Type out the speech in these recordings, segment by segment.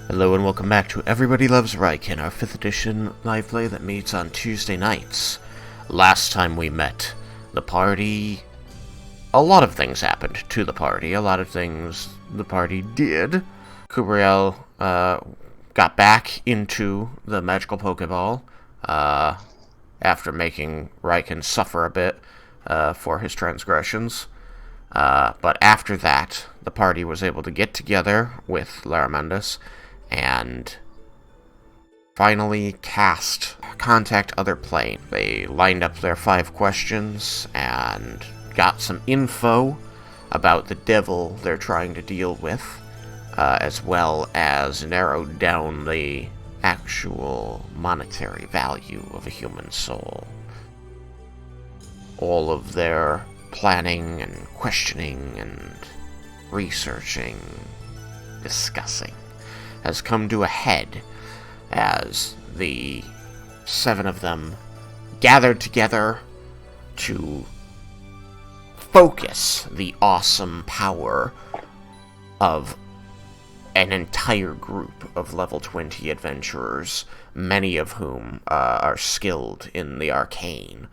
Hello and welcome back to Everybody Loves Raiken, our 5th edition live play that meets on Tuesday nights. Last time we met the party, a lot of things happened to the party, a lot of things the party did. Kubriel got back into the magical Pokeball after making Raiken suffer a bit for his transgressions. But after that, the party was able to get together with Laramandus and finally contact other plane. They lined up their 5 questions and got some info about the devil they're trying to deal with, as well as narrowed down the actual monetary value of a human soul. All of their planning and questioning and researching, discussing, has come to a head as the 7 of them gathered together to focus the awesome power of an entire group of level 20 adventurers, many of whom are skilled in the arcane,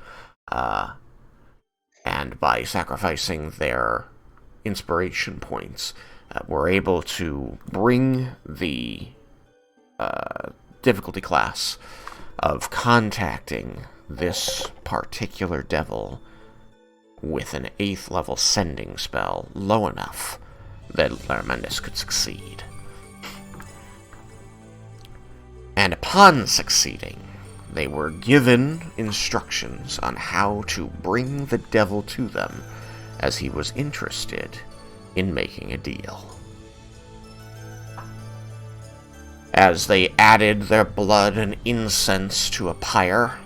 and by sacrificing their inspiration points, we're able to bring the difficulty class of contacting this particular devil with an 8th level sending spell low enough that Laramandus could succeed. And upon succeeding, they were given instructions on how to bring the devil to them, as he was interested in making a deal. As they added their blood and incense to a pyre,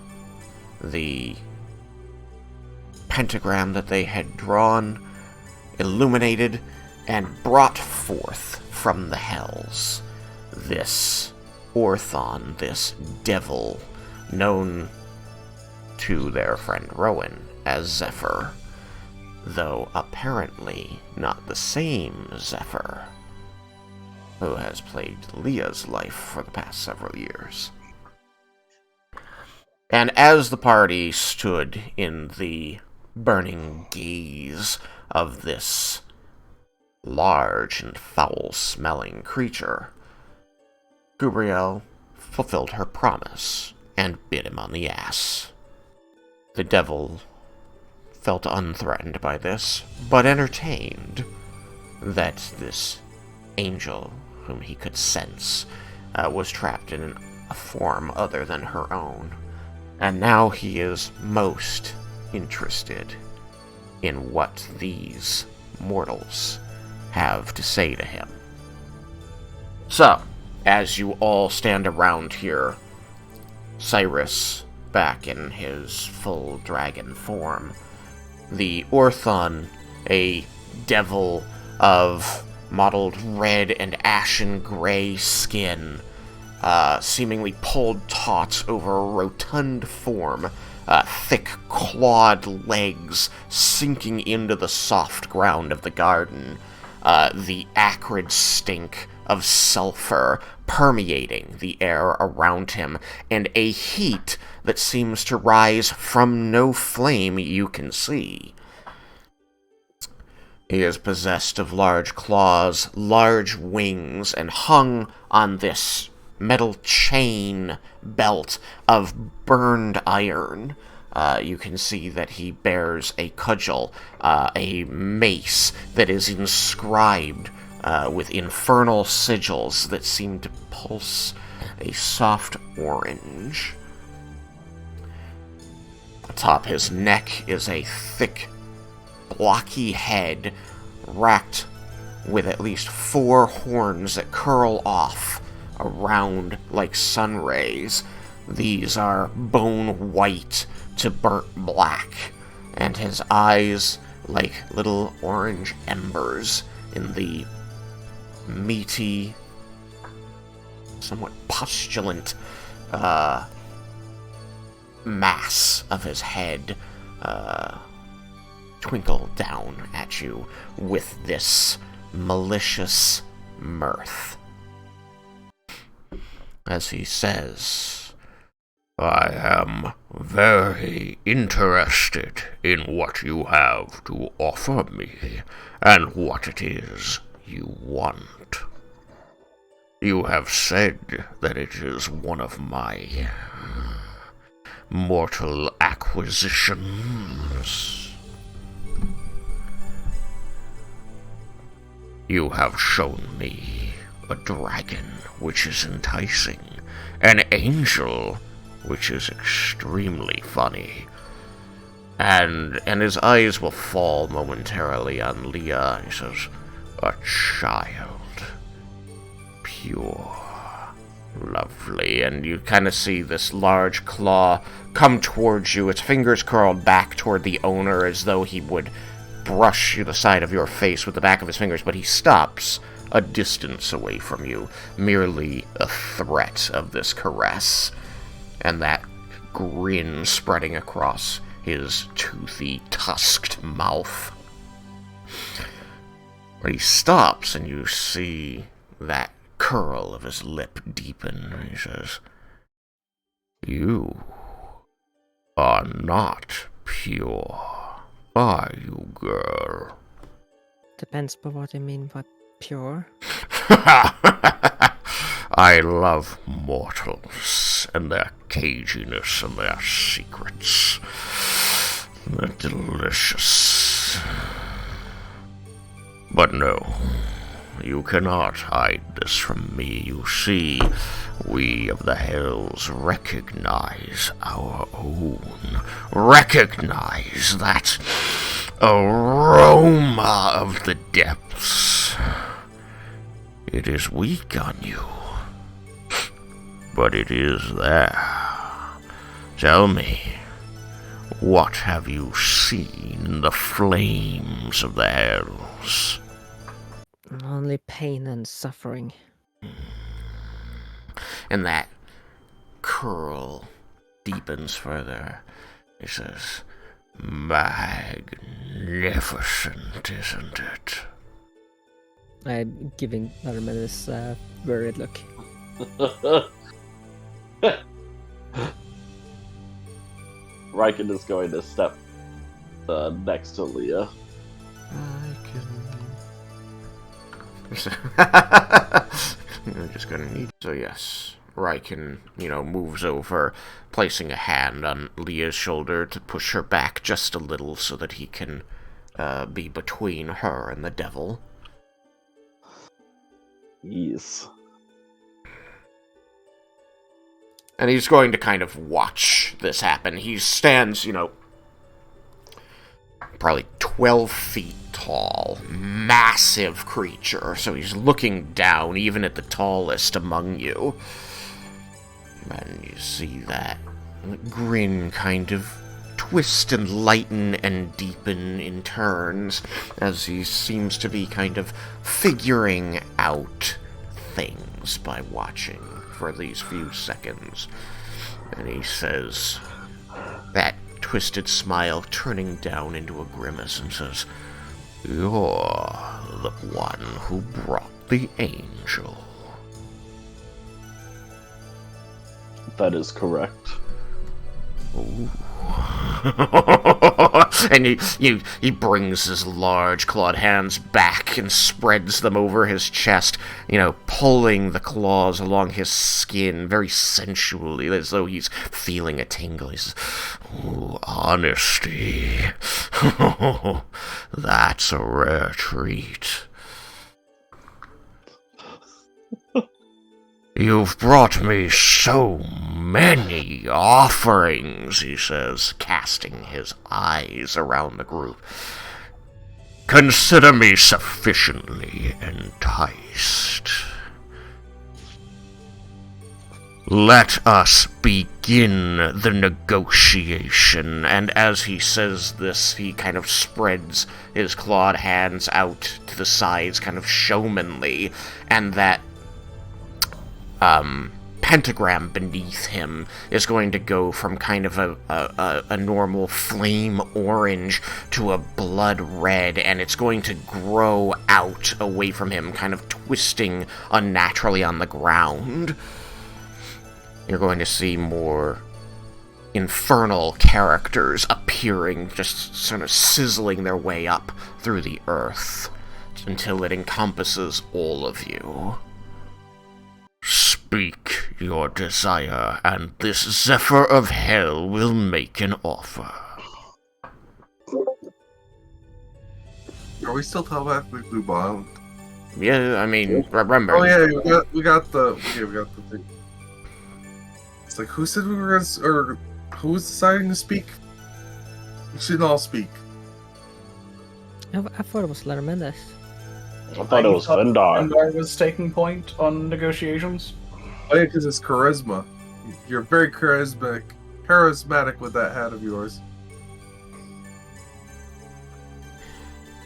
the pentagram that they had drawn illuminated and brought forth from the hells this Orthon, this devil, known to their friend Roen as Zephyr, though apparently not the same Zephyr who has plagued Leah's life for the past several years. And as the party stood in the burning gaze of this large and foul-smelling creature, Gabrielle fulfilled her promise and bit him on the ass. The devil felt unthreatened by this, but entertained that this angel, whom he could sense, was trapped in a form other than her own, and now he is most interested in what these mortals have to say to him. So, as you all stand around here, Cyrus, back in his full dragon form, the Orthon, a devil of mottled red and ashen gray skin, seemingly pulled taut over a rotund form, thick clawed legs sinking into the soft ground of the garden, the acrid stink of sulfur permeating the air around him, and a heat that seems to rise from no flame you can see. He is possessed of large claws, large wings, and hung on this metal chain belt of burned iron. You can see that he bears a cudgel, a mace that is inscribed with infernal sigils that seem to pulse a soft orange. Atop his neck is a thick, blocky head racked with at least 4 horns that curl off around like sun rays. These are bone white to burnt black, and his eyes like little orange embers in the meaty, somewhat pustulant mass of his head twinkle down at you with this malicious mirth. as he says, "I am very interested in what you have to offer me and what it is you want. You have said that it is one of my mortal acquisitions. You have shown me a dragon, which is enticing, an angel, which is extremely funny." And his eyes will fall momentarily on Leah. He says, "A child. Pure. Lovely." And you kind of see this large claw come towards you, its fingers curled back toward the owner as though he would brush the side of your face with the back of his fingers, but he stops a distance away from you, merely a threat of this caress, and that grin spreading across his toothy, tusked mouth. But he stops, and you see that curl of his lip deepen. He says, "You are not pure, are you, girl?" Depends on what you mean by pure. I love mortals and their caginess and their secrets. They're delicious. But no, you cannot hide this from me. You see, we of the Hells recognize our own. Recognize that aroma of the depths. It is weak on you, but it is there. Tell me, what have you seen in the flames of the Hells? Only pain and suffering. And that curl deepens further. It says, "Magnificent, isn't it?" I'm giving Narmer this worried look. Raiken is going to step next to Leah. I'm just gonna need... So yes, Raiken, moves over, placing a hand on Leah's shoulder to push her back just a little so that he can be between her and the devil. Yes. And he's going to kind of watch this happen. He stands, probably 12 feet tall, massive creature, so he's looking down, even at the tallest among you. And you see that grin kind of twist and lighten and deepen in turns, as he seems to be kind of figuring out things by watching for these few seconds. And he says, that twisted smile turning down into a grimace, and says, "You're the one who brought the angel." That is correct. Ooh. And he brings his large clawed hands back and spreads them over his chest, pulling the claws along his skin very sensually, as though he's feeling a tingle. He says, "Ooh, honesty. That's a rare treat. You've brought me so many offerings," he says, casting his eyes around the group. "Consider me sufficiently enticed. Let us begin the negotiation." And as he says this, he kind of spreads his clawed hands out to the sides, kind of showmanly, and that pentagram beneath him is going to go from kind of a normal flame orange to a blood red, and it's going to grow out away from him, kind of twisting unnaturally on the ground. You're going to see more infernal characters appearing, just sort of sizzling their way up through the earth until it encompasses all of you. Speak your desire, and this Zephyr of Hell will make an offer. Are we still telepathically bound? Yeah, I mean, remember. Oh yeah, we got the thing. It's like, who said we were gonna, or who was deciding to speak? We shouldn't all speak. I thought it was Laramendes. I thought it was Vendar. Vendar was taking point on negotiations. Oh yeah, because it's charisma. You're very charismatic with that hat of yours.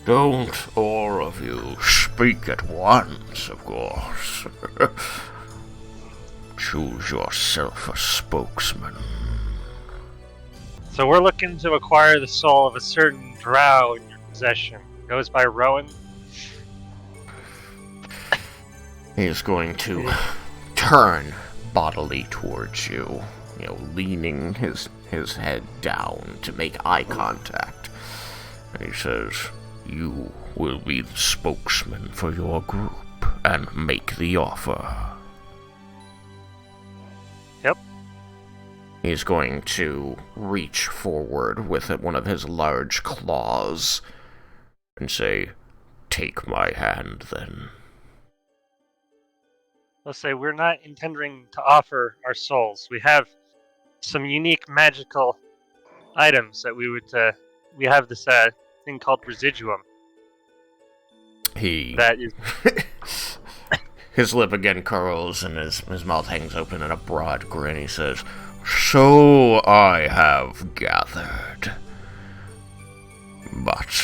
Don't all of you speak at once, of course. Choose yourself a spokesman. So we're looking to acquire the soul of a certain drow in your possession. Goes by Roen. He's going to turn bodily towards you, leaning his head down to make eye contact. And he says, "You will be the spokesman for your group and make the offer." Yep. He's going to reach forward with one of his large claws and say, "Take my hand, then." Let's say we're not intending to offer our souls. We have some unique magical items that we have this thing called residuum. That is... His lip again curls and his mouth hangs open in a broad grin. He says, "So I have gathered. But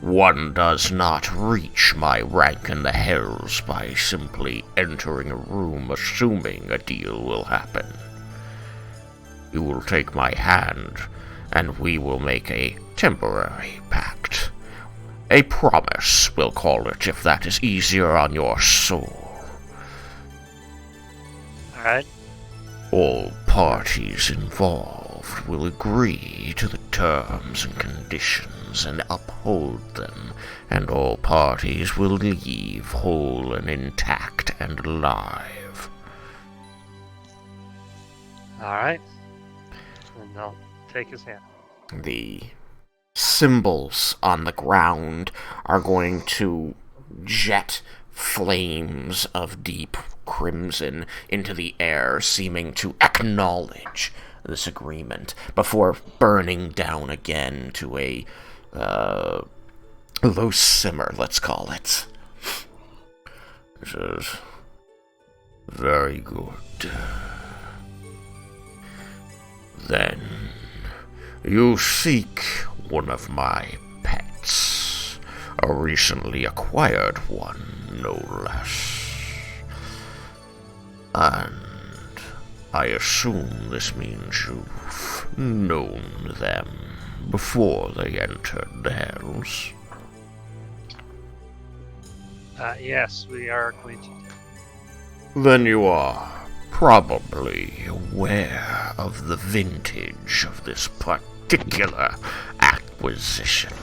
one does not reach my rank in the Hells by simply entering a room assuming a deal will happen. You will take my hand, and we will make a temporary pact. A promise, we'll call it, if that is easier on your soul. Alright. All parties involved will agree to the terms and conditions and uphold them, and all parties will leave whole and intact and alive." Alright. And I'll take his hand. The symbols on the ground are going to jet flames of deep crimson into the air, seeming to acknowledge this agreement before burning down again to a low simmer, let's call it. This is very good. Then you seek one of my pets, a recently acquired one, no less. And I assume this means you've known them before they entered the Hells. Yes, we are acquainted. Then you are probably aware of the vintage of this particular acquisition.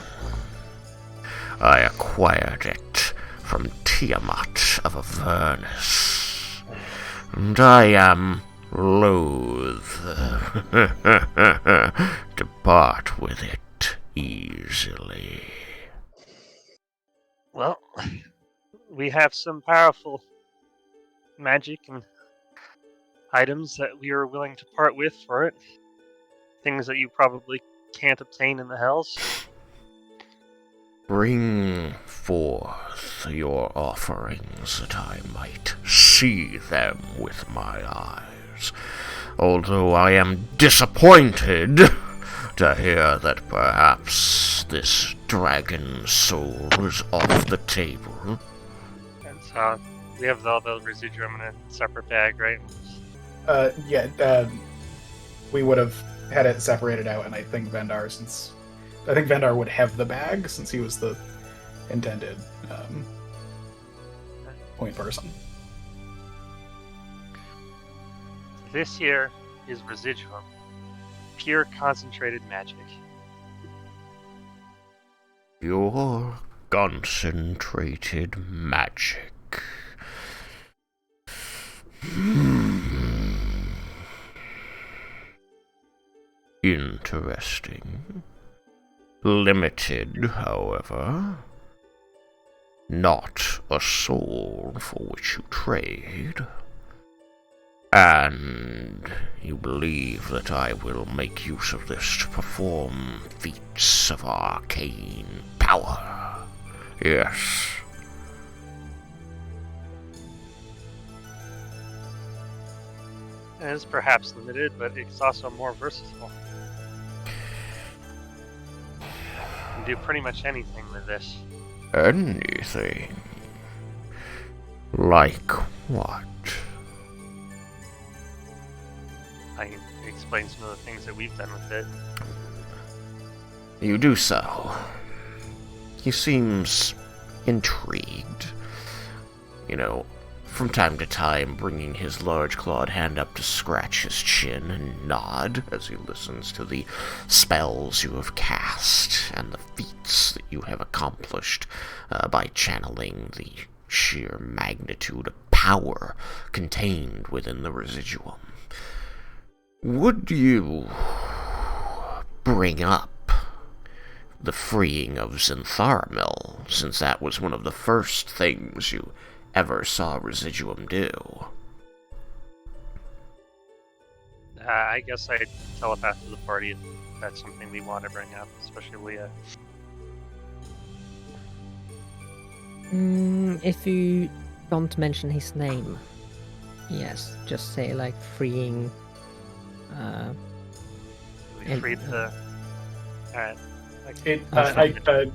I acquired it from Tiamat of Avernus, and I am loath to part with it easily. Well, we have some powerful magic and items that we are willing to part with for it. Things that you probably can't obtain in the Hells. Bring forth your offerings that I might see them with my eyes, although I am disappointed to hear that perhaps this dragon soul is off the table. And so we have all the residuum in a separate bag, right? We would have had it separated out, and I think Vendar would have the bag since he was the intended point person. This here is residuum. Pure concentrated magic. Pure concentrated magic. Interesting. Limited, however. Not a soul for which you trade. And you believe that I will make use of this to perform feats of arcane power. Yes. It is perhaps limited, but it's also more versatile. You can do pretty much anything with this. Anything? Like what? I can explain some of the things that we've done with it. You do so. He seems intrigued. You know, from time to time bringing his large clawed hand up to scratch his chin and nod as he listens to the spells you have cast and the feats that you have accomplished by channeling the sheer magnitude of power contained within the residuum. Would you bring up the freeing of Zentharamil, since that was one of the first things you ever saw Residuum do? I guess I'd telepath to the party if that's something we want to bring up, especially Leah. If you don't mention his name, yes, just say like freeing. We freed the. Alright.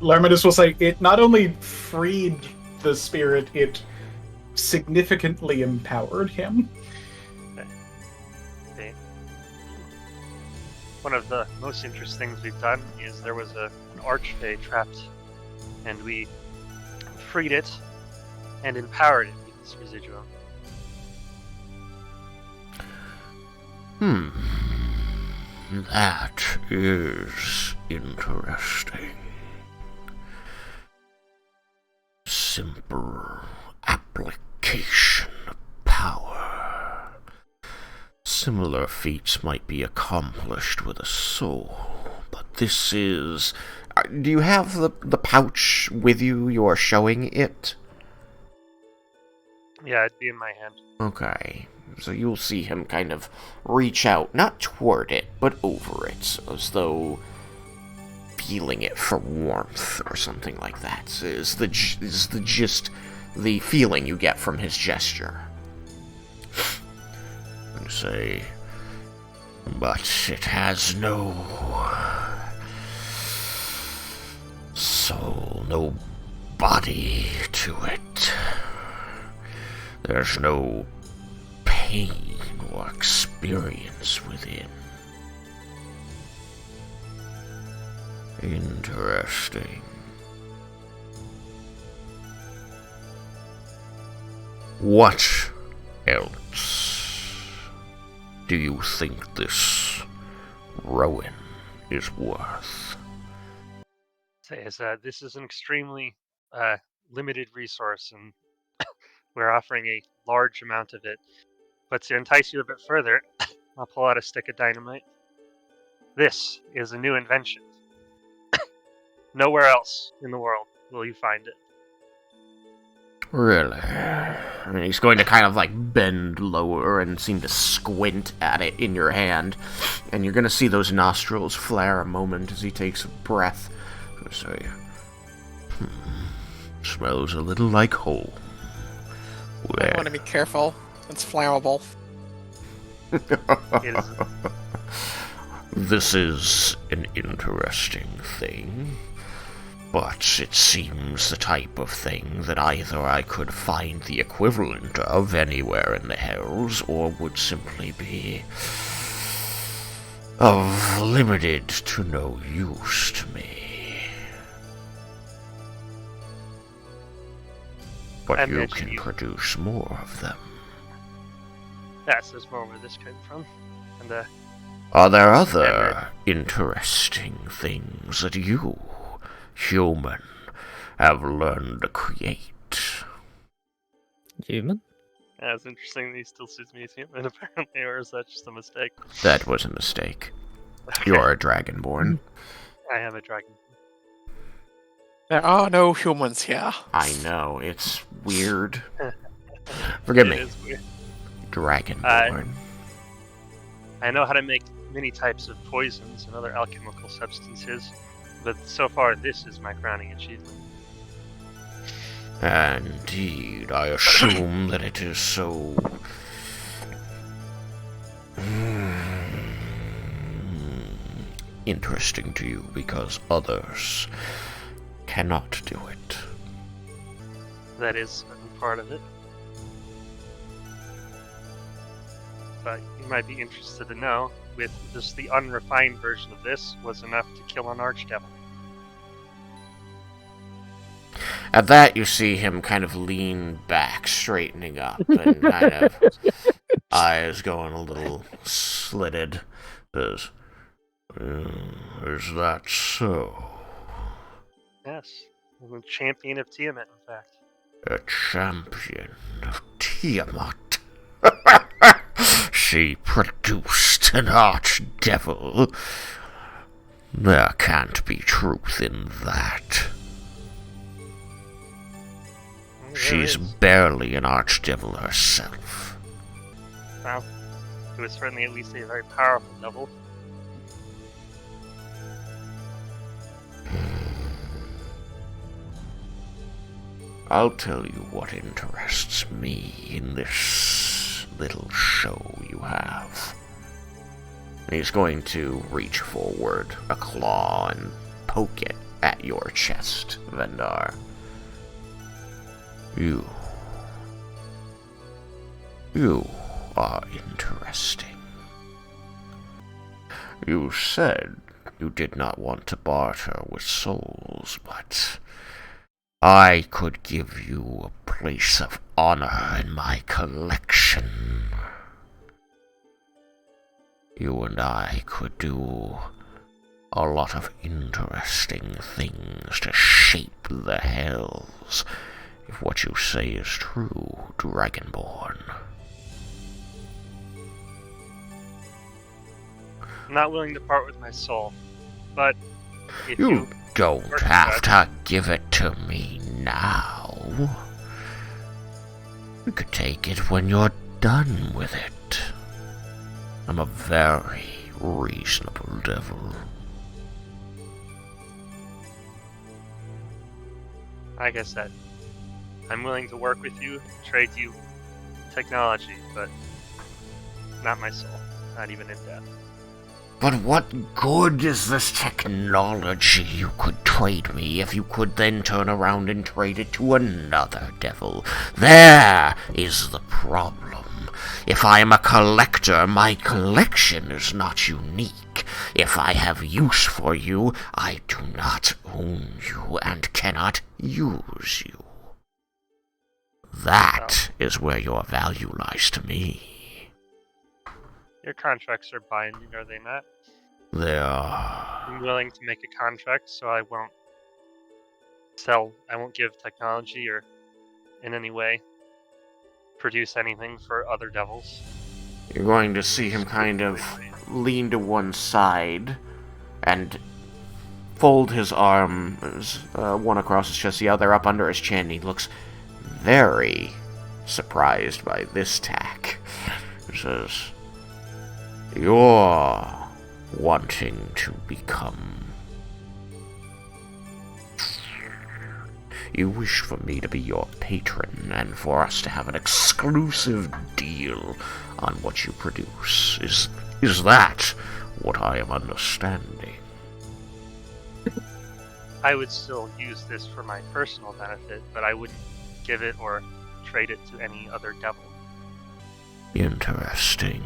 Larmadus will say, it not only freed the spirit, it significantly empowered him. Okay. One of the most interesting things we've done is there was an archfey trapped, and we freed it and empowered it with this residuum. That is interesting. Simple application of power. Similar feats might be accomplished with a soul, but this is... Do you have the pouch with you? You are showing it? Yeah, it'd be in my hand. Okay. So you'll see him kind of reach out, not toward it, but over it, as though feeling it for warmth or something like that. Is the gist, the feeling you get from his gesture. And say, but it has no soul, no body to it. There's no pain or experience within. Interesting. What else do you think this Roen is worth? This is an extremely limited resource, and we're offering a large amount of it. But to entice you a bit further, I'll pull out a stick of dynamite. This is a new invention. Nowhere else in the world will you find it. Really? I mean, he's going to kind of like bend lower and seem to squint at it in your hand. And you're going to see those nostrils flare a moment as he takes a breath. So, smells a little like home. I want to be careful. It's flammable. It is, This is an interesting thing, but it seems the type of thing that either I could find the equivalent of anywhere in the Hells, or would simply be of limited to no use to me. But I you mentioned can you- produce more of them. Yes, there's more where this came from. And Are there other interesting things that you, human, have learned to create? Human? yeah, it's interesting that he still sees me as human, apparently, or is that just a mistake? That was a mistake. Okay, You're a dragonborn. I am a dragon. There are no humans here. I know, it's weird. Forgive It me. is weird. Dragonborn. I know how to make many types of poisons and other alchemical substances, but so far this is my crowning achievement. Indeed, I assume that it is so... interesting to you because others cannot do it. That is a part of it. But you might be interested to know, with just the unrefined version of this, was enough to kill an archdevil. At that, you see him kind of lean back, straightening up, and kind of eyes going a little slitted. Says, is that so? Yes, I'm a champion of Tiamat, in fact. A champion of Tiamat? She produced an archdevil. There can't be truth in that. Well, there She's is. barely an archdevil herself. Well, it was certainly at least a very powerful devil. I'll tell you what interests me in this little show you have. He's going to reach forward, a claw, and poke it at your chest, Vendar. You are interesting. You said you did not want to barter with souls, but I could give you a place of honor in my collection. You and I could do a lot of interesting things to shape the hells, if what you say is true, Dragonborn. I'm not willing to part with my soul, but if You don't work have that- to give it to me now. You could take it when you're done with it. I'm a very reasonable devil. like I said, I'm willing to work with you, trade you technology, but not my soul, not even in death. But what good is this technology you could trade me if you could then turn around and trade it to another devil? There is the problem. If I am a collector, my collection is not unique. If I have use for you, I do not own you and cannot use you. That is where your value lies to me. Your contracts are binding, are they not? They are... I'm willing to make a contract so I won't give technology or in any way produce anything for other devils. You're going to see him kind of lean to one side and fold his arms, one across his chest, the other up under his chin. He looks very surprised by this tack. He says, "You're wanting to become... You wish for me to be your patron and for us to have an exclusive deal on what you produce. Is that what I am understanding?" I would still use this for my personal benefit, but I wouldn't give it or trade it to any other devil. Interesting.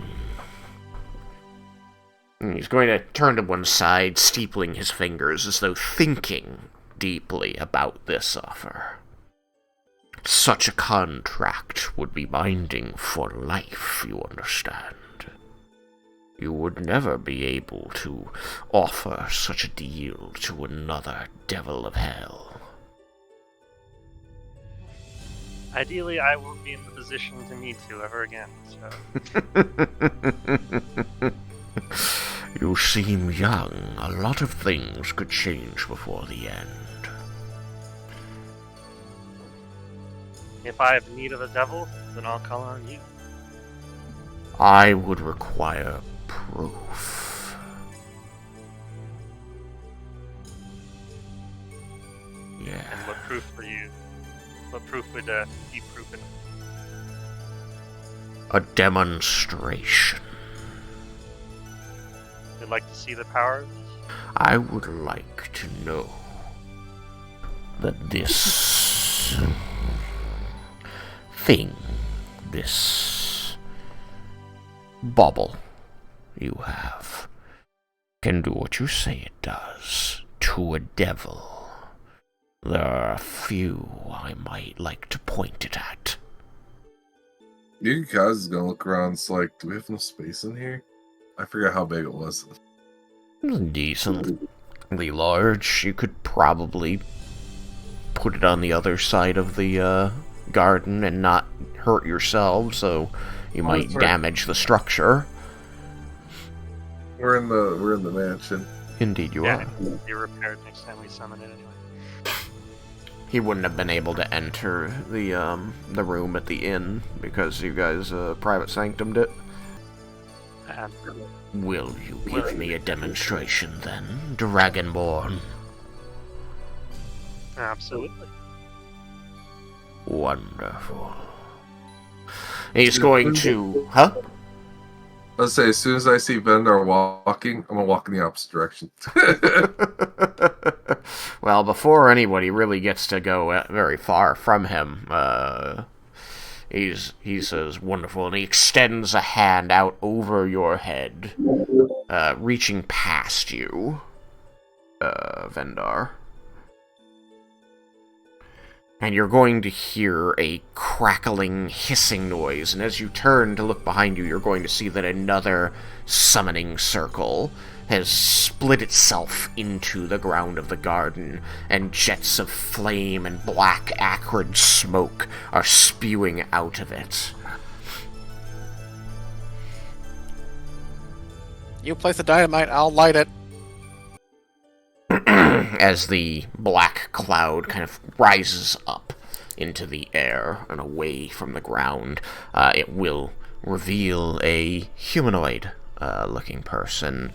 He's going to turn to one side, steepling his fingers as though thinking deeply about this offer. Such a contract would be binding for life, you understand. You would never be able to offer such a deal to another devil of hell. Ideally, I won't be in the position to need to ever again, so... You seem young. A lot of things could change before the end. If I have need of a devil, then I'll call on you. I would require proof. And Yeah. what proof would be proven? A demonstration. You'd like to see the power of this? I would like to know that this thing, this bauble you have, can do what you say it does to a devil. There are a few I might like to point it at. You guys is gonna look around. It's like, do we have enough space in here? I forgot how big it was. Decently large. You could probably put it on the other side of the garden and not hurt yourself, so you might that's right. damage the structure. We're in the mansion. Indeed you Yeah, are. it'll be repaired next time we summon it anyway. He wouldn't have been able to enter the room at the inn because you guys private sanctumed it. Will you give me a demonstration then, Dragonborn? Absolutely. Wonderful. He's going to... Huh? Let's say, as soon as I see Vendar walking, I'm gonna walk in the opposite direction. Well, before anybody really gets to go very far from him, he says, wonderful, and he extends a hand out over your head, reaching past you, Vendar. And you're going to hear a crackling, hissing noise, and as you turn to look behind you, you're going to see that another summoning circle has split itself into the ground of the garden, and jets of flame and black, acrid smoke are spewing out of it. You place the dynamite, I'll light it. As the black cloud kind of rises up into the air and away from the ground, it will reveal a humanoid looking person,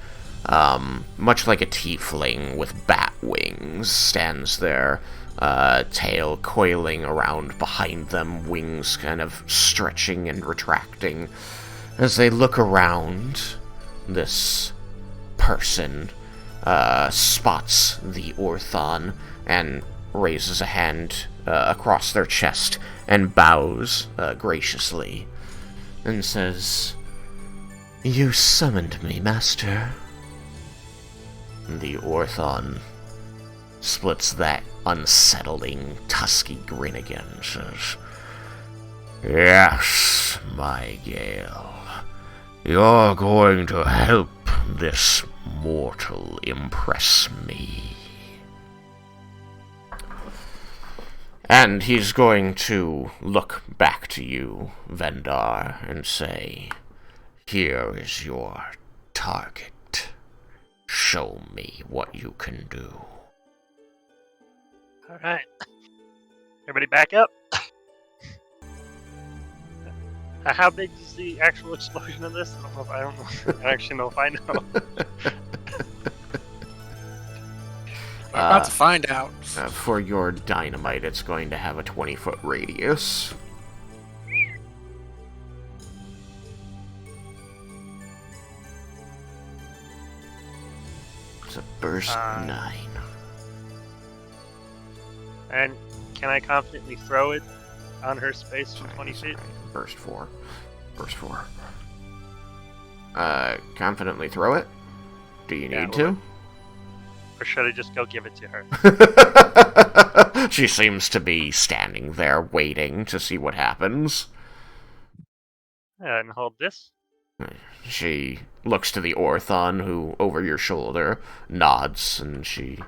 much like a tiefling with bat wings, stands there, tail coiling around behind them, wings kind of stretching and retracting. As they look around, this person spots the Orthon and raises a hand across their chest and bows graciously and says, "You summoned me, master." The Orthon splits that unsettling, tusky grin again and says, "Yes, my Gale. You're going to help this mortal impress me." And he's going to look back to you, Vendar, and say, "Here is your target. Show me what you can do." Alright. Everybody back up. How big is the actual explosion of this? I don't know. I actually know if I know. We're about to find out. For your dynamite, it's going to have a 20-foot radius. It's a burst 9. And can I confidently throw it on her space from 20 feet? Burst 4. Burst 4. Confidently throw it? Do you need to? Or should I just go give it to her? She seems to be standing there waiting to see what happens. And hold this. She looks to the Orthon, who, over your shoulder, nods, and she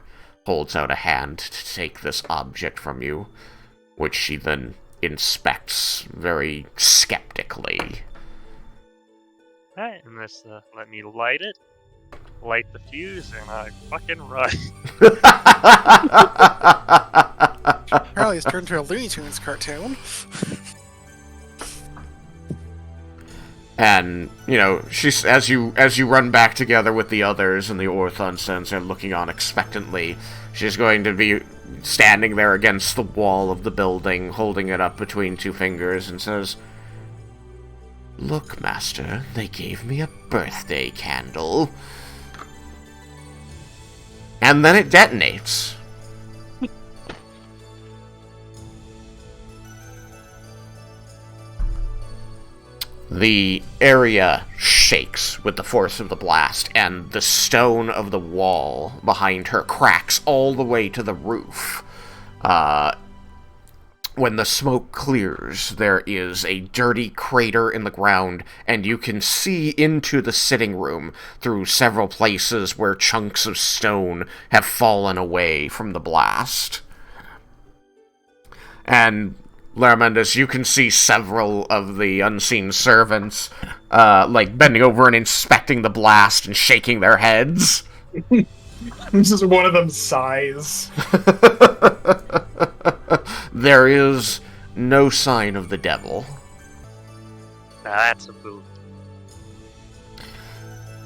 holds out a hand to take this object from you, which she then inspects very skeptically. Alright, and this, let me light it. Light the fuse, and I fucking run. Apparently, it's turned into a Looney Tunes cartoon. And, you know, she's as you run back together with the others and the Orthon sends her looking on expectantly, she's going to be standing there against the wall of the building, holding it up between two fingers, and says, "Look, Master, they gave me a birthday candle." And then it detonates. The area shakes with the force of the blast, and the stone of the wall behind her cracks all the way to the roof. When the smoke clears, there is a dirty crater in the ground, and you can see into the sitting room through several places where chunks of stone have fallen away from the blast. And Laramendus, you can see several of the unseen servants, bending over and inspecting the blast and shaking their heads. This is one of them sighs. There is no sign of the devil. Now that's a boon.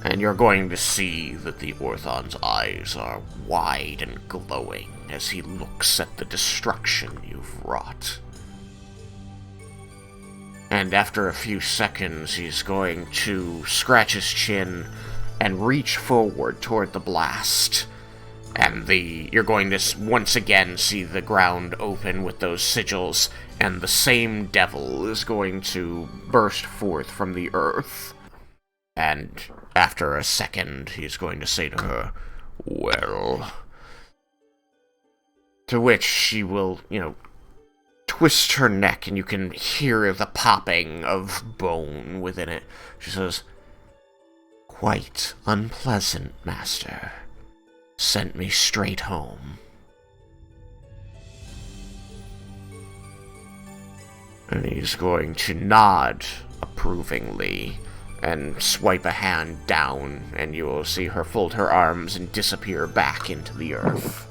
And you're going to see that the Orthon's eyes are wide and glowing as he looks at the destruction you've wrought. And after a few seconds, he's going to scratch his chin and reach forward toward the blast. And you're going to once again see the ground open with those sigils, and the same devil is going to burst forth from the earth. And after a second, he's going to say to her, "Well." To which she will, twist her neck, and you can hear the popping of bone within it. She says, "Quite unpleasant, Master. Sent me straight home." And he's going to nod approvingly and swipe a hand down, and you will see her fold her arms and disappear back into the earth.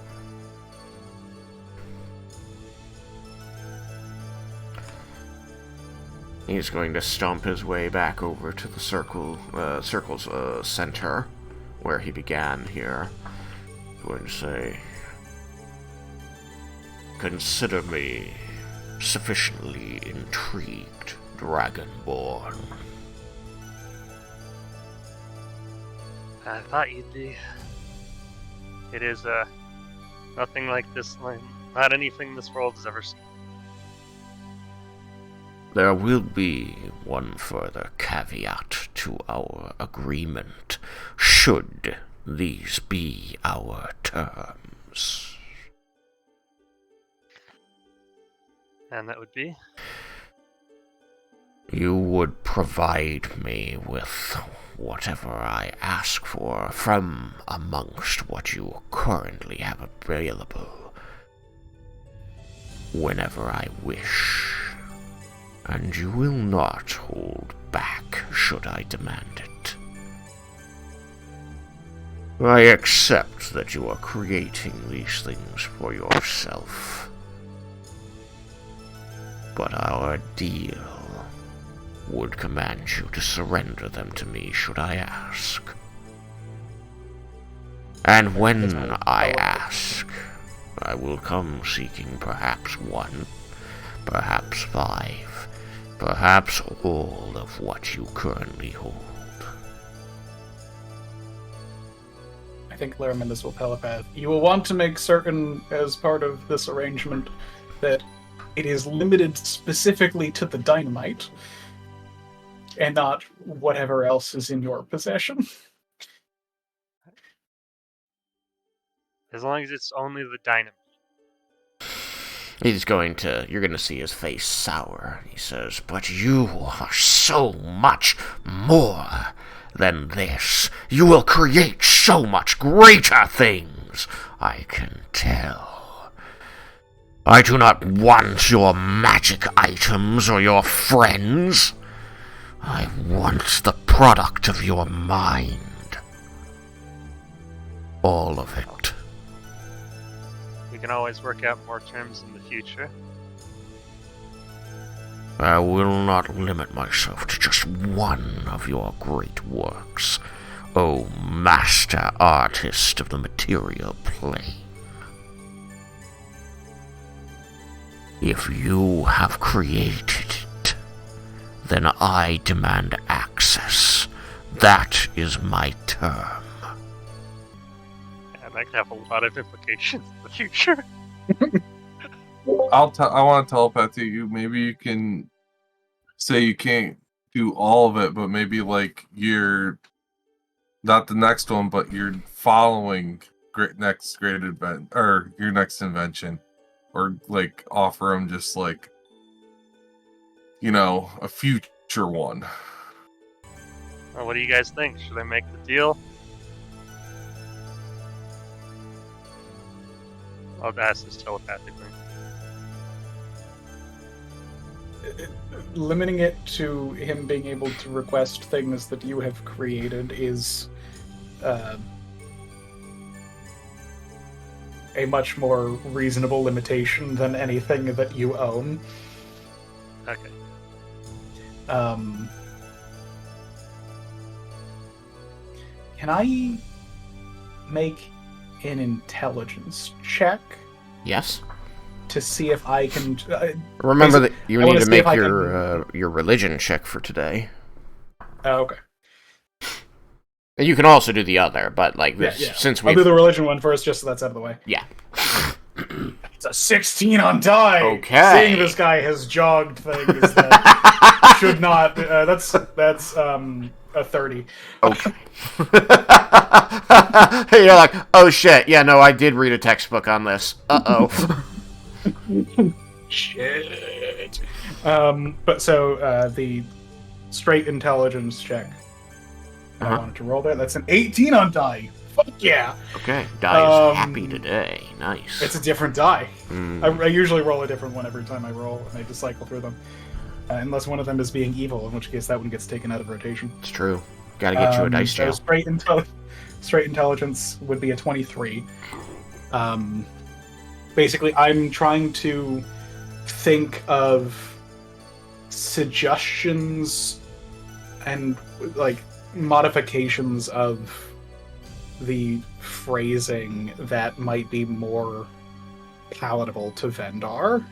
He's going to stomp his way back over to the circle's center, where he began here. Going to say, "Consider me sufficiently intrigued, Dragonborn." I thought you'd be. It is, nothing like this, not anything this world has ever seen. There will be one further caveat to our agreement, should these be our terms. And that would be? You would provide me with whatever I ask for from amongst what you currently have available, whenever I wish. And you will not hold back should I demand it. I accept that you are creating these things for yourself. But our deal would command you to surrender them to me should I ask. And when I ask, I will come seeking perhaps one, perhaps 5, perhaps all of what you currently hold. I think Laramendus will telepath. You will want to make certain, as part of this arrangement, that it is limited specifically to the dynamite, and not whatever else is in your possession. As long as it's only the dynamite. You're going to see his face sour. He says, "But you are so much more than this. You will create so much greater things, I can tell. I do not want your magic items or your friends. I want the product of your mind. All of it." We can always work out more terms in the future. I will not limit myself to just one of your great works, O master artist of the material plane. If you have created it, then I demand access. That is my term. And that could have a lot of implications in the future. I want to telepath to you. Maybe you can say you can't do all of it, but maybe like you're not the next one, but you're following next great event or your next invention, or like offer them just like a future one. Well, what do you guys think? Should I make the deal? I'll ask this telepathically. Limiting it to him being able to request things that you have created is a much more reasonable limitation than anything that you own. Okay. Can I make an intelligence check Yes? to see if I can... Remember that you I wanna need to see make if I your religion check for today. Okay. And you can also do the other, but like this, Yeah. since I'll we do the religion one first, just so that's out of the way. yeah. It's a 16 on die. Okay. Seeing this guy has jogged things that should not. That's a 30. Okay. You're like, oh shit, yeah, no, I did read a textbook on this. Uh-oh. Shit. But so the straight intelligence check. I wanted to roll there. That's an 18 on die. Fuck yeah. Okay, die is happy today. Nice. It's a different die. Mm. I usually roll a different one every time I roll, and I just cycle through them. Unless one of them is being evil, in which case that one gets taken out of rotation. It's true. Gotta get you a dice so jail. straight intelligence would be a 23. Basically, I'm trying to think of suggestions and like modifications of the phrasing that might be more palatable to Vendar.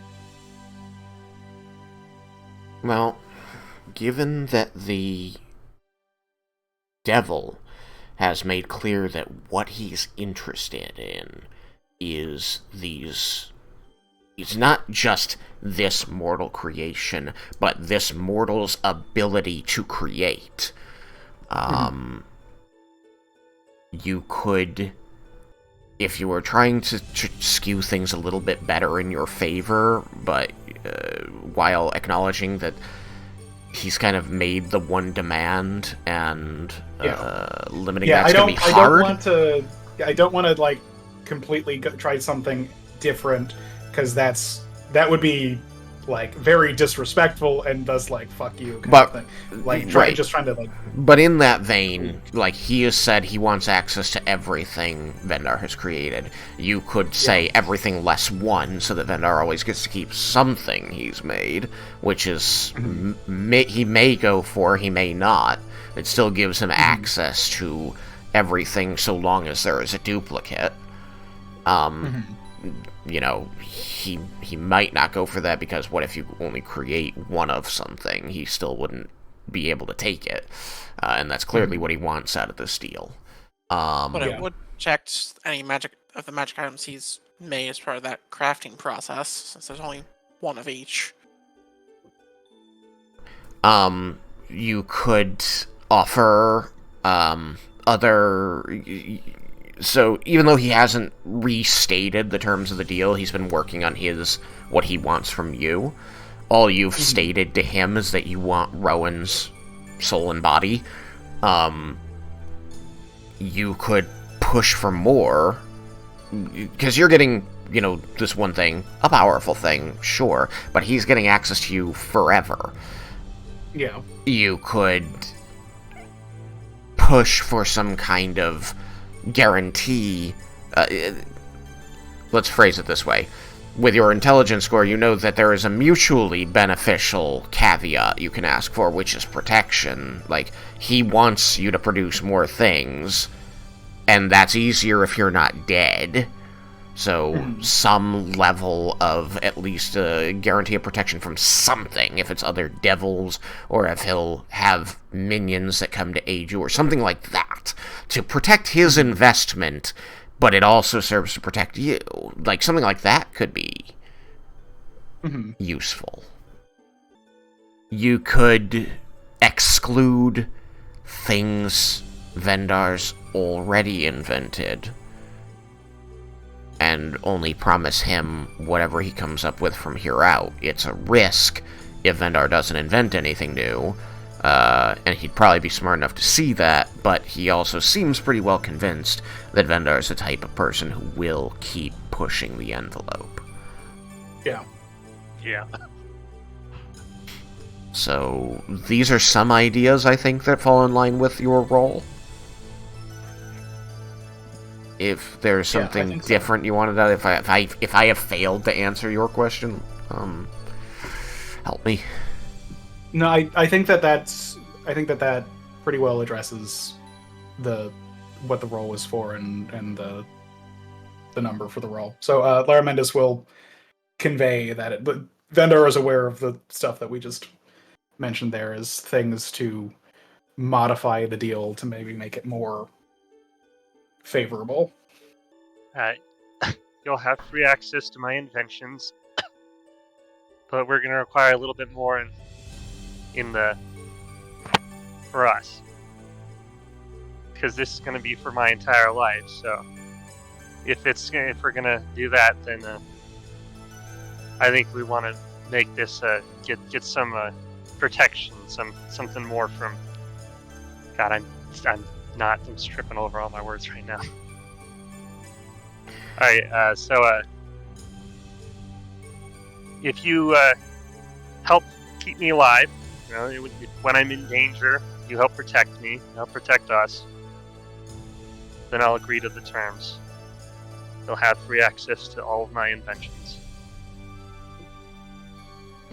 Well, given that the devil has made clear that what he's interested in is it's not just this mortal creation, but this mortal's ability to create. You could, if you were trying to skew things a little bit better in your favor, but while acknowledging that he's kind of made the one demand and limiting that's going to be hard. I don't want to like completely try something different, because that would be like very disrespectful and thus like fuck you kind of thing. Like just trying to like. But in that vein, like he has said he wants access to everything Vendar has created. You could say everything less one, so that Vendar always gets to keep something he's made, which is he may go for, he may not. It still gives him access to everything so long as there is a duplicate. You know, he might not go for that, because what if you only create one of something? He still wouldn't be able to take it. And that's clearly what he wants out of this deal. But it would check any magic of the magic items he's made as part of that crafting process, since there's only one of each. You could offer other So even though he hasn't restated the terms of the deal, he's been working on what he wants from you. All you've stated to him is that you want Rowan's soul and body. You could push for more, because you're getting, this one thing, a powerful thing, sure, but he's getting access to you forever. Yeah. You could push for some kind of guarantee. Let's phrase it this way. With your intelligence score, you know that there is a mutually beneficial caveat you can ask for, which is protection. Like, he wants you to produce more things, and that's easier if you're not dead. So, some level of at least a guarantee of protection from something, if it's other devils, or if he'll have minions that come to aid you, or something like that, to protect his investment, but it also serves to protect you. Like, something like that could be useful. You could exclude things Vendar's already invented, and only promise him whatever he comes up with from here out. It's a risk if Vendar doesn't invent anything new, and he'd probably be smart enough to see that, but he also seems pretty well convinced that Vendar's the type of person who will keep pushing the envelope. Yeah. Yeah. So, these are some ideas, I think, that fall in line with your role. If there's something different you wanted to, if I have failed to answer your question, help me. No, I think that pretty well addresses what the role is for and the number for the role. So Lara Mendes will convey that but Vendor is aware of the stuff that we just mentioned there as things to modify the deal to maybe make it more favorable. You'll have free access to my inventions, but we're going to require a little bit more for us, because this is going to be for my entire life. So if we're going to do that, then I think we want to make this get some protection, something more from. God, I'm tripping over all my words right now. All right, so if you help keep me alive, when I'm in danger, you help protect me, help protect us, then I'll agree to the terms. You'll have free access to all of my inventions.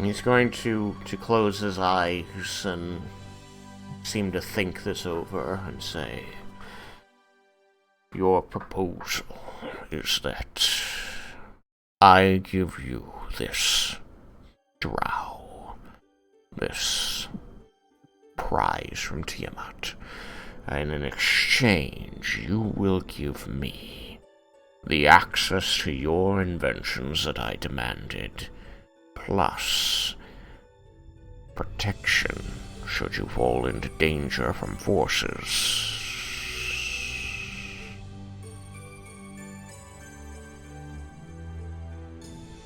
He's going to close his eyes and seem to think this over and say, "Your proposal is that I give you this drow, this prize from Tiamat, and in exchange you will give me the access to your inventions that I demanded, plus protection should you fall into danger from forces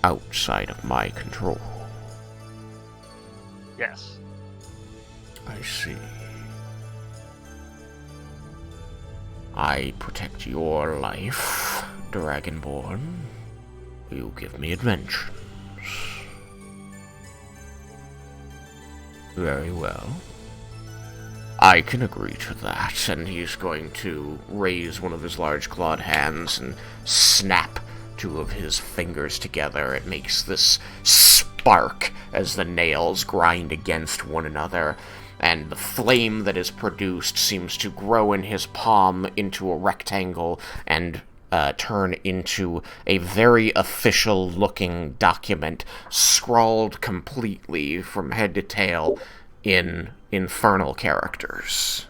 outside of my control." Yes. I see. I protect your life, Dragonborn. You give me inventions. Very well. I can agree to that, and he's going to raise one of his large clawed hands and snap two of his fingers together. It makes this spark as the nails grind against one another, and the flame that is produced seems to grow in his palm into a rectangle and turn into a very official-looking document, scrawled completely from head to tail in infernal characters.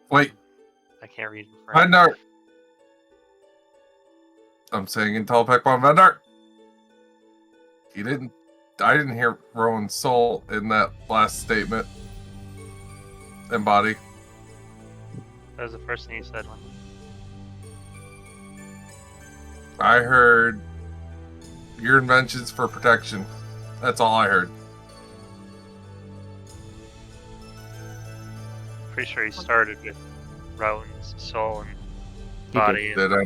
Wait, I can't read in front. Vendar. I'm saying in Telepekwan, Vendar. I didn't hear Rowan's soul in that last statement. Embody. That was the first thing you said, wasn't I heard your inventions for protection. That's all I heard. Pretty sure he started with Rowan's soul and He body. Did I?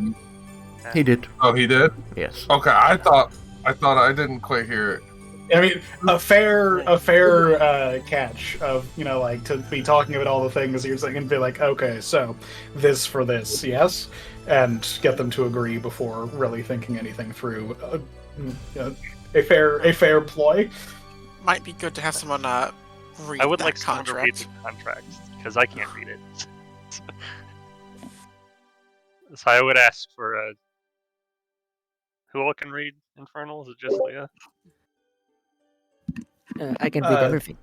He did. Oh, he did? Yes. Okay, I thought I didn't quite hear it. I mean, a fair catch of, you know, like, to be talking about all the things you're saying and be like, okay, so this for this, yes, and get them to agree before really thinking anything through. A fair ploy. Might be good to have someone read I would that like someone to read contract. the contract, because I can't read it. So I would ask for who all can read Infernal? Is it just Leah? I can read everything.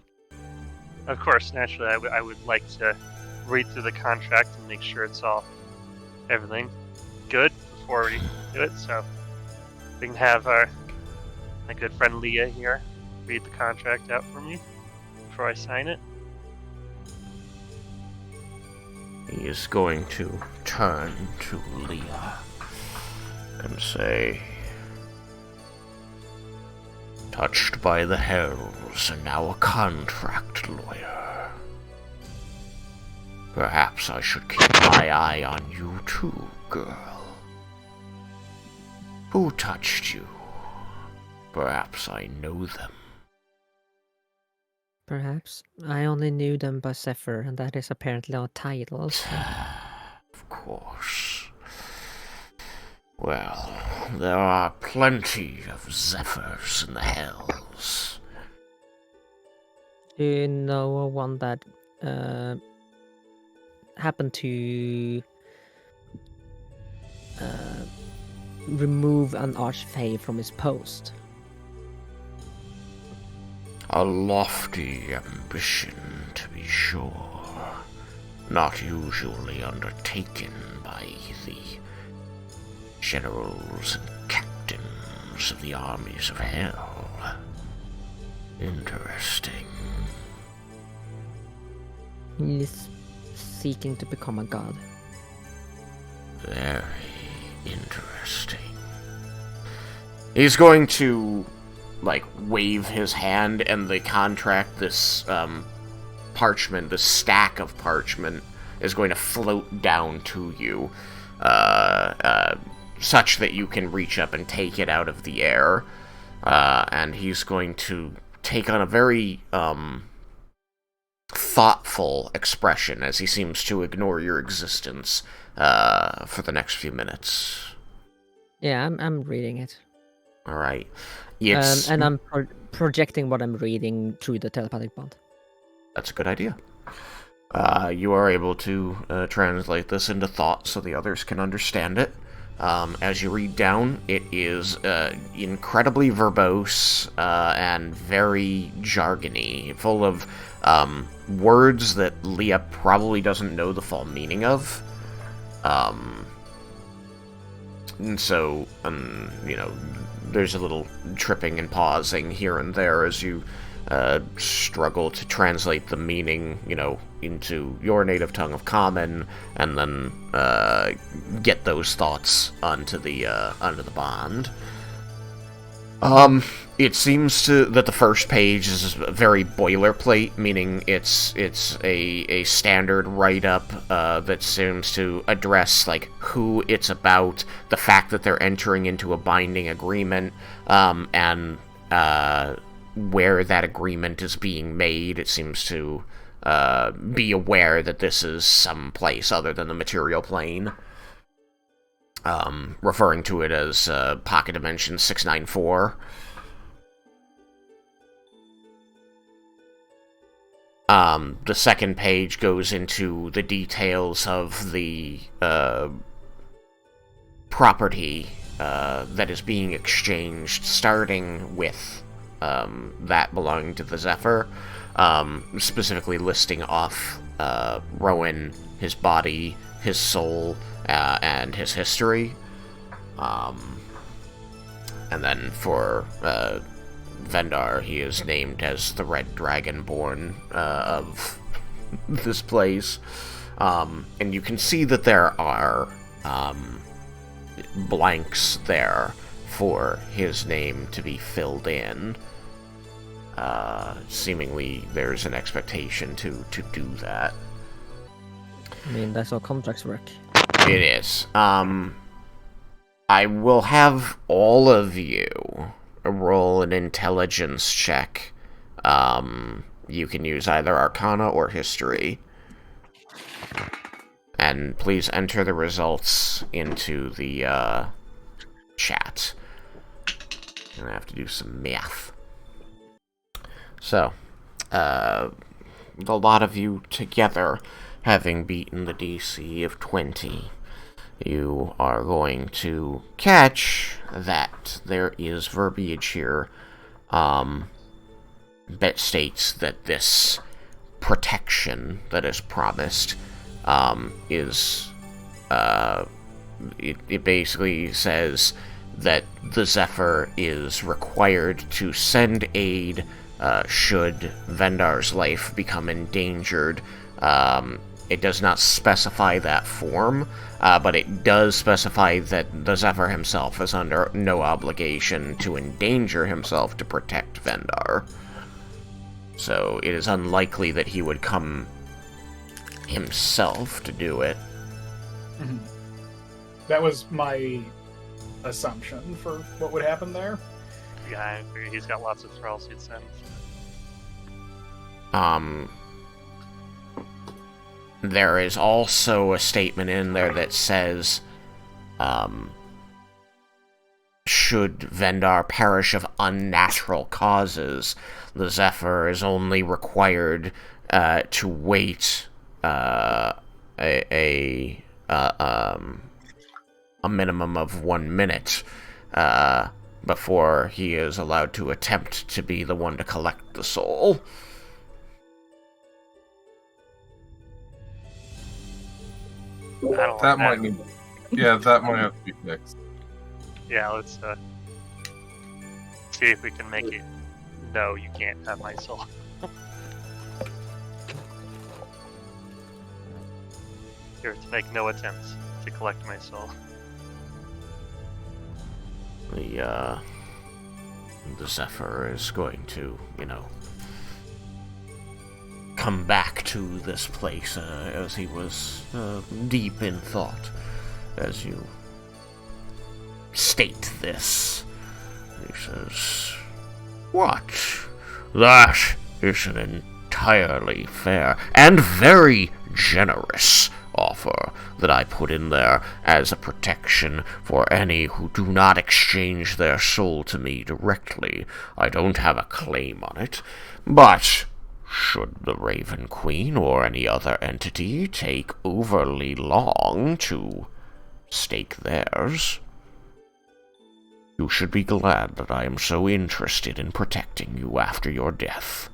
Of course, naturally, I would like to read through the contract and make sure it's all everything good before we do it. So we can have my good friend Leah here read the contract out for me before I sign it. He is going to turn to Leah and say, "Touched by the hells and now a contract lawyer. Perhaps I should keep my eye on you too, girl. Who touched you? Perhaps I know them." Perhaps. I only knew them by Zephyr, and that is apparently our title. So. Of course. Well, there are plenty of Zephyrs in the hells. Do you know of one that happened to remove an Archfey from his post? A lofty ambition, to be sure. Not usually undertaken by the generals and captains of the armies of hell. Interesting. He's seeking to become a god. Very interesting. He's going to, wave his hand, and the contract, this, parchment, this stack of parchment, is going to float down to you, such that you can reach up and take it out of the air. And he's going to take on a very, thoughtful expression as he seems to ignore your existence, for the next few minutes. Yeah, I'm reading it. Alright. And I'm projecting what I'm reading through the telepathic bond. That's a good idea. You are able to translate this into thought so the others can understand it. As you read down, it is incredibly verbose and very jargony, full of words that Leah probably doesn't know the full meaning of. And so, there's a little tripping and pausing here and there as you struggle to translate the meaning, into your native tongue of Common, and then get those thoughts onto the bond. It seems that the first page is very boilerplate, meaning it's a standard write-up that seems to address who it's about, the fact that they're entering into a binding agreement, and where that agreement is being made. It seems to be aware that this is some place other than the material plane. Referring to it as Pocket Dimension 694. The second page goes into the details of the property that is being exchanged, starting with that belonging to the Zephyr, specifically listing off Roen, his body, his soul, and his history. And then for Vendar, he is named as the Red Dragonborn of this place. And you can see that there are blanks there for his name to be filled in. Seemingly there's an expectation to do that. I mean, that's how contracts work. It is. I will have all of you roll an intelligence check. You can use either Arcana or History. And please enter the results into the chat. I'm gonna have to do some math. So, the lot of you together, having beaten the DC of 20, you are going to catch that there is verbiage here that states that this protection that is promised is it basically says that the Zephyr is required to send aid should Vendar's life become endangered. It does not specify that form, but it does specify that the Zephyr himself is under no obligation to endanger himself to protect Vendar. So it is unlikely that he would come himself to do it. Mm-hmm. That was my assumption for what would happen there. Yeah, I agree. He's got lots of thralls he'd send. There is also a statement in there that says, should Vendar perish of unnatural causes, the Zephyr is only required to wait a minimum of 1 minute before he is allowed to attempt to be the one to collect the soul. That might need. Yeah, that might have to be fixed. Yeah, let's see if we can make it. No, you can't have my soul. Here, to make no attempts to collect my soul. The Zephyr is going to, come back to this place as he was deep in thought as you state this. He says, "What? That is an entirely fair and very generous offer that I put in there as a protection for any who do not exchange their soul to me directly. I don't have a claim on it, but should the Raven Queen or any other entity take overly long to stake theirs, you should be glad that I am so interested in protecting you after your death."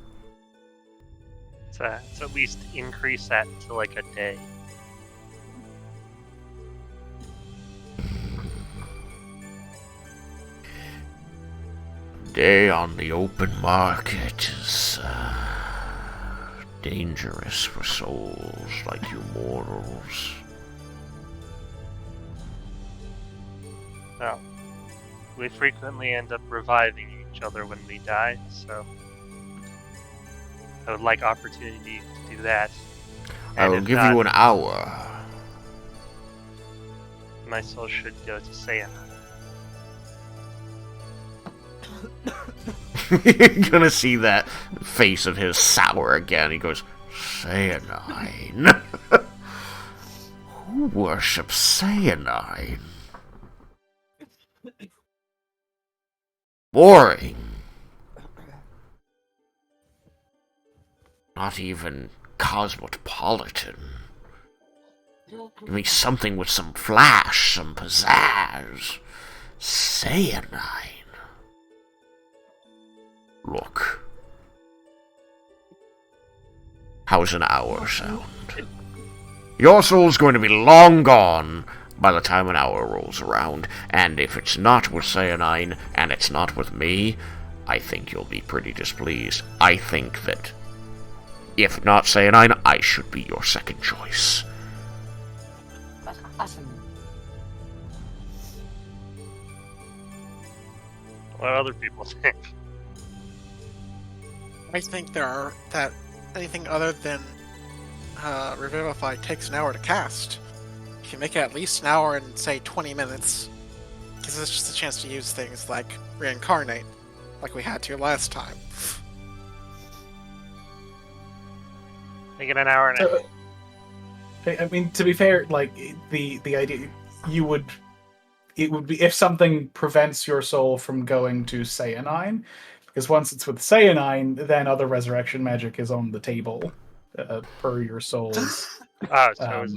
Let's at least increase that to like a day. Day on the open market is dangerous for souls like you mortals. Well, we frequently end up reviving each other when we die, so I would like opportunity to do that. I will give you an hour. My soul should go to Saiyan. You're gonna see that face of his sour again. He goes, "Cyanide? Who worships cyanide? Boring. Not even cosmopolitan. Give me something with some flash, some pizzazz. Cyanide. Look. How's an hour sound? Your soul's going to be long gone by the time an hour rolls around, and if it's not with Cyanide, and it's not with me, I think you'll be pretty displeased. I think that, if not Cyanide, I should be your second choice." That's awesome. what other people think. I think that anything other than Revivify takes an hour to cast. If you make it at least an hour and say 20 minutes, gives us just a chance to use things like Reincarnate, like we had to last time. Make it an hour and a half. I mean, to be fair, like the idea, it would be if something prevents your soul from going to Sayanine, because once it's with Sayanine, then other resurrection magic is on the table per your soul's Oh, so it's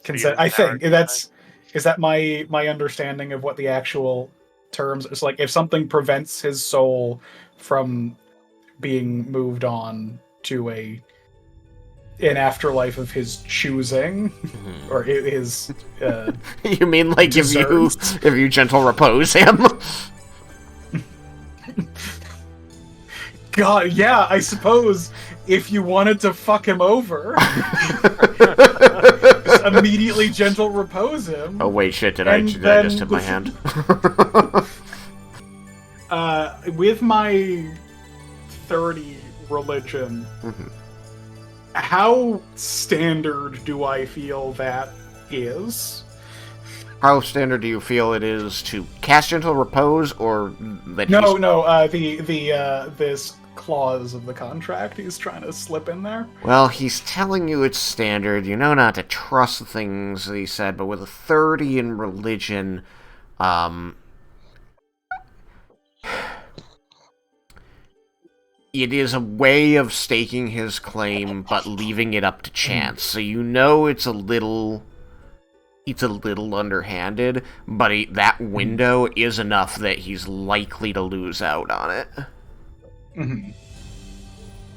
consent. I think is that my understanding of what the actual terms. It's like if something prevents his soul from being moved on to an afterlife of his choosing, or his. You mean like deserves. if you gentle repose him? God, yeah, I suppose if you wanted to fuck him over, just immediately gentle repose him. Oh wait, shit! Did I just hit my hand? With my 30 religion. How standard do I feel that is? How standard do you feel it is to cast gentle repose, or that? This clause of the contract he's trying to slip in there. Well, he's telling you it's standard. You know not to trust the things that he said, but with a 30 in religion, it is a way of staking his claim, but leaving it up to chance. So you know it's a little underhanded, but that window is enough that he's likely to lose out on it. Mm-hmm.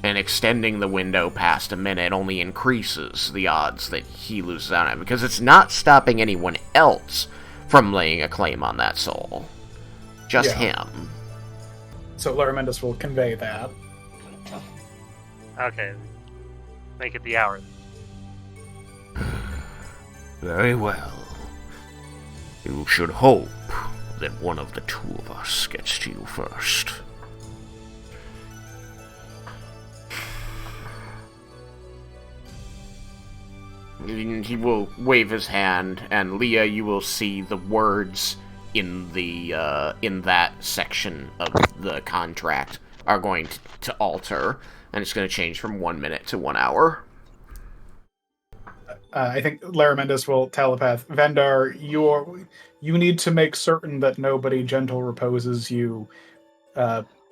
And extending the window past a minute only increases the odds that he loses out on it, because it's not stopping anyone else from laying a claim on that soul. Just him. So Laramendus will convey that. Okay. Make it the hour. Very well. You should hope that one of the two of us gets to you first. He will wave his hand, and Leah, you will see the words in that section of the contract are going to alter, and it's going to change from 1 minute to 1 hour. I think Laramendus will telepath. Vendar, you need to make certain that nobody gentle reposes you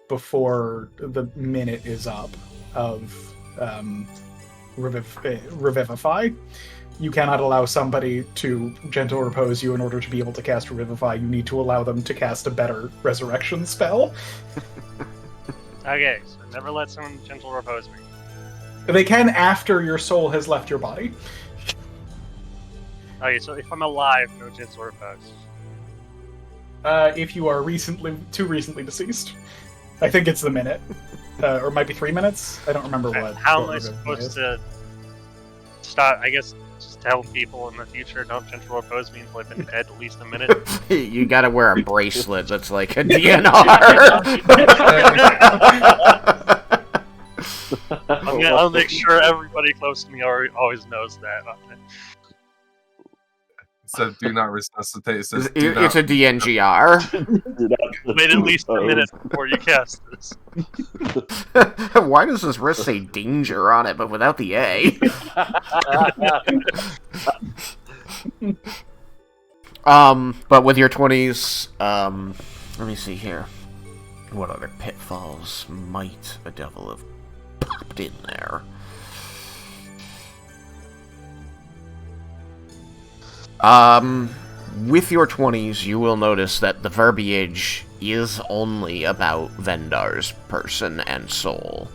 before the minute is up of Revivify. You cannot allow somebody to gentle repose you in order to be able to cast Revivify. You need to allow them to cast a better resurrection spell. Okay, so never let someone gentle repose me. They can after your soul has left your body. Okay, so if I'm alive, no gentle repose. If you are too recently deceased. I think it's the minute. Or it might be 3 minutes. I don't remember what. How what am I supposed to stop? I guess just tell people in the future don't gentle repose me until I've been dead at least a minute. You gotta wear a bracelet that's like a DNR. I'll make sure everybody close to me always knows that. It said do not resuscitate. It says It's a DNGR. Wait at least a minute before you cast this. Why does this wrist say danger on it, but without the A? But with your 20s, let me see here. What other pitfalls might a devil have popped in there? With your 20s, you will notice that the verbiage is only about Vendar's person and soul.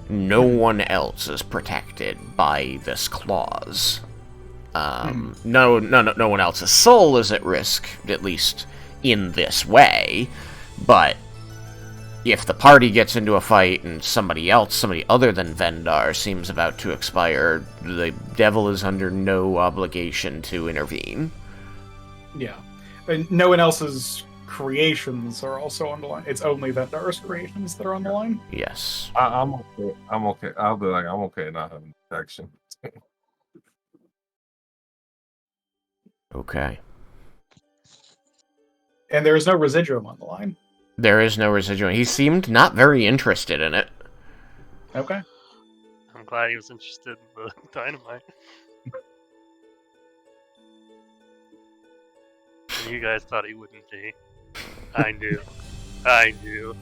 No one else is protected by this clause. No one else's soul is at risk, at least in this way, but if the party gets into a fight and somebody other than Vendar seems about to expire, the devil is under no obligation to intervene. Yeah. And no one else is creations are also on the line. It's only Vendar's creations that are on the line. Yes. I'm okay. I'm okay. I'll be like, I'm okay not having protection. Okay. And there is no residuum on the line. There is no residual. He seemed not very interested in it. Okay. I'm glad he was interested in the dynamite. And you guys thought he wouldn't be. I knew. I knew.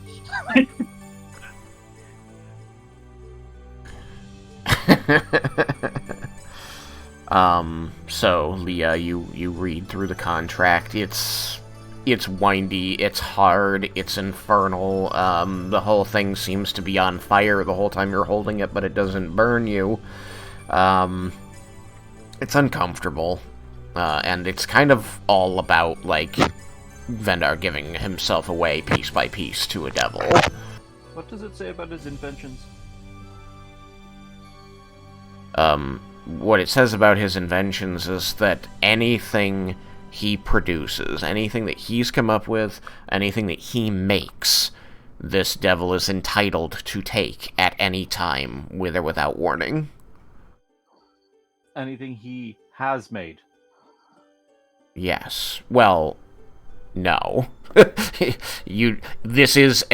So Leah, you read through the contract. It's windy, it's hard, it's infernal. The whole thing seems to be on fire the whole time you're holding it, but it doesn't burn you. It's uncomfortable. And it's kind of all about, like, Vendar giving himself away piece by piece to a devil. What does it say about his inventions? What it says about his inventions is that anything he produces, anything that he's come up with, anything that he makes, this devil is entitled to take at any time, with or without warning. Anything he has made. Yes. Well, no. This is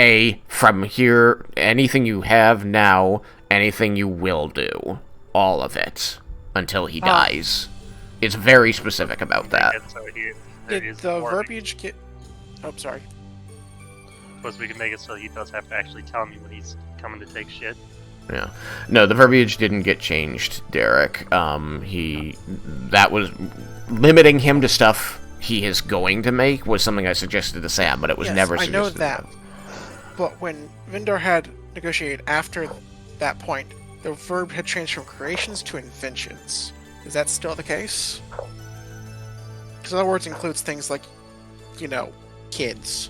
from here, anything you have now, anything you will do. All of it. Until he dies. It's very specific about that. Did the verbiage get... Oh, sorry. Suppose we can make it so he does have to actually tell me when he's coming to take shit. Yeah. No, the verbiage didn't get changed, Derek. That was... Limiting him to stuff he is going to make was something I suggested to Sam, but it was never suggested. I know that. But when Vendar had negotiated after that point, the verb had changed from creations to inventions. Is that still the case? Because other words includes things like, kids.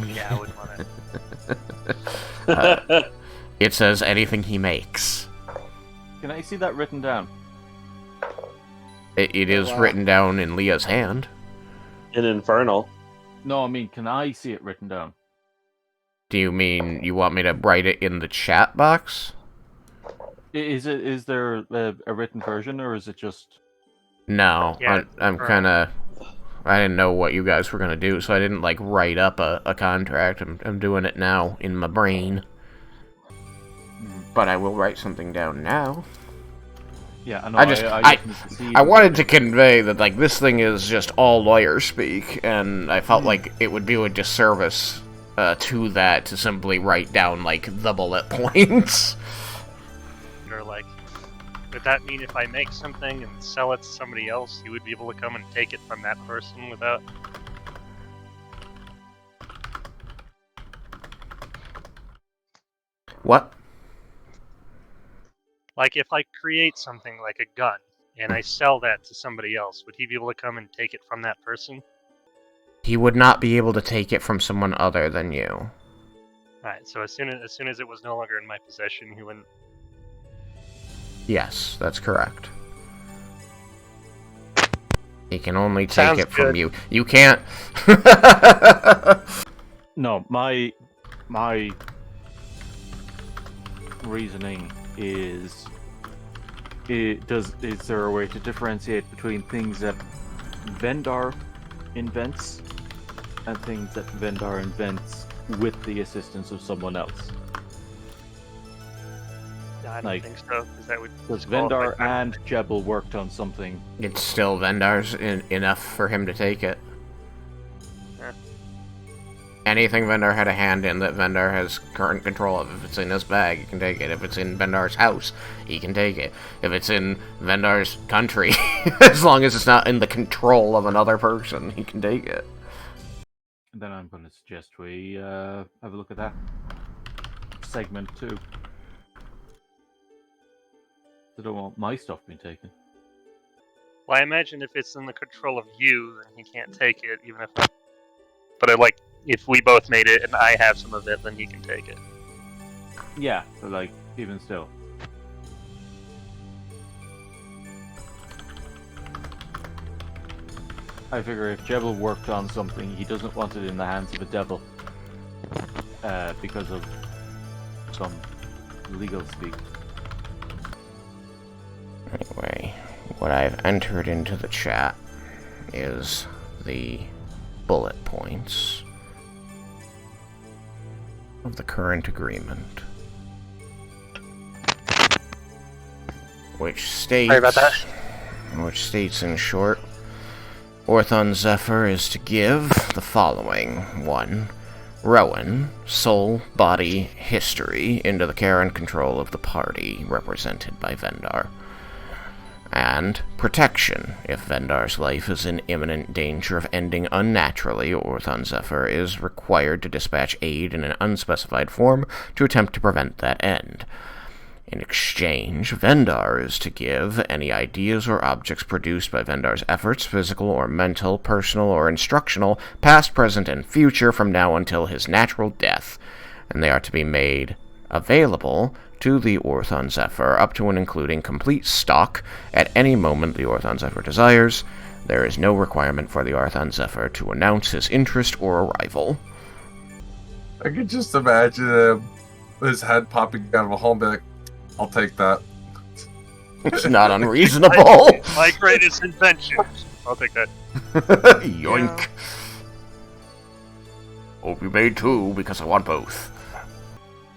Yeah, I wouldn't want it. It says anything he makes. Can I see that written down? It is written down in Leah's hand. In Infernal. No, I mean, can I see it written down? Do you mean you want me to write it in the chat box? Is there a written version, or is it just... No, Yeah, I'm kind of... I didn't know what you guys were going to do, so I didn't, write up a contract. I'm doing it now in my brain. But I will write something down now. Yeah, I know. I wanted to convey that, this thing is just all lawyer speak, and I felt like it would be a disservice to that to simply write down, the bullet points. Or, would that mean if I make something and sell it to somebody else, you would be able to come and take it from that person without... What? If I create something like a gun, and I sell that to somebody else, would he be able to come and take it from that person? He would not be able to take it from someone other than you. Alright, so as soon as it was no longer in my possession, he wouldn't... Yes, that's correct. He can only take Sounds it from good. you. You can't... No, my reasoning is there a way to differentiate between things that Vendar invents and things that Vendar invents with the assistance of someone else? I don't think so, because that would... Because Vendar and Jebel worked on something. It's still Vendar's enough for him to take it. Yeah. Anything Vendar had a hand in that Vendar has current control of. If it's in his bag, he can take it. If it's in Vendar's house, he can take it. If it's in Vendar's country, as long as it's not in the control of another person, he can take it. And then I'm going to suggest we have a look at that segment too. I don't want my stuff being taken. Well, I imagine if it's in the control of you, then he can't take it, even if... But if we both made it and I have some of it, then he can take it. Yeah, but even still. I figure if Jebel worked on something, he doesn't want it in the hands of a devil. Because of some legal speak. Anyway, what I've entered into the chat is the bullet points of the current agreement, which states, Sorry about that. which states in short, Orthon Zephyr is to give the following: 1. Roen, soul, body, history, into the care and control of the party, represented by Vendar. And protection. If Vendar's life is in imminent danger of ending unnaturally, Orthon Zephyr is required to dispatch aid in an unspecified form to attempt to prevent that end. In exchange, Vendar is to give any ideas or objects produced by Vendar's efforts, physical or mental, personal or instructional, past, present, and future from now until his natural death, and they are to be made available to the Orthon Zephyr up to and including complete stock at any moment the Orthon Zephyr desires. There is no requirement for the Orthon Zephyr to announce his interest or arrival. I could just imagine his head popping out of a home, be like, I'll take that. It's not unreasonable. My greatest invention. I'll take that. Yoink. Yeah. Hope you made two, because I want both.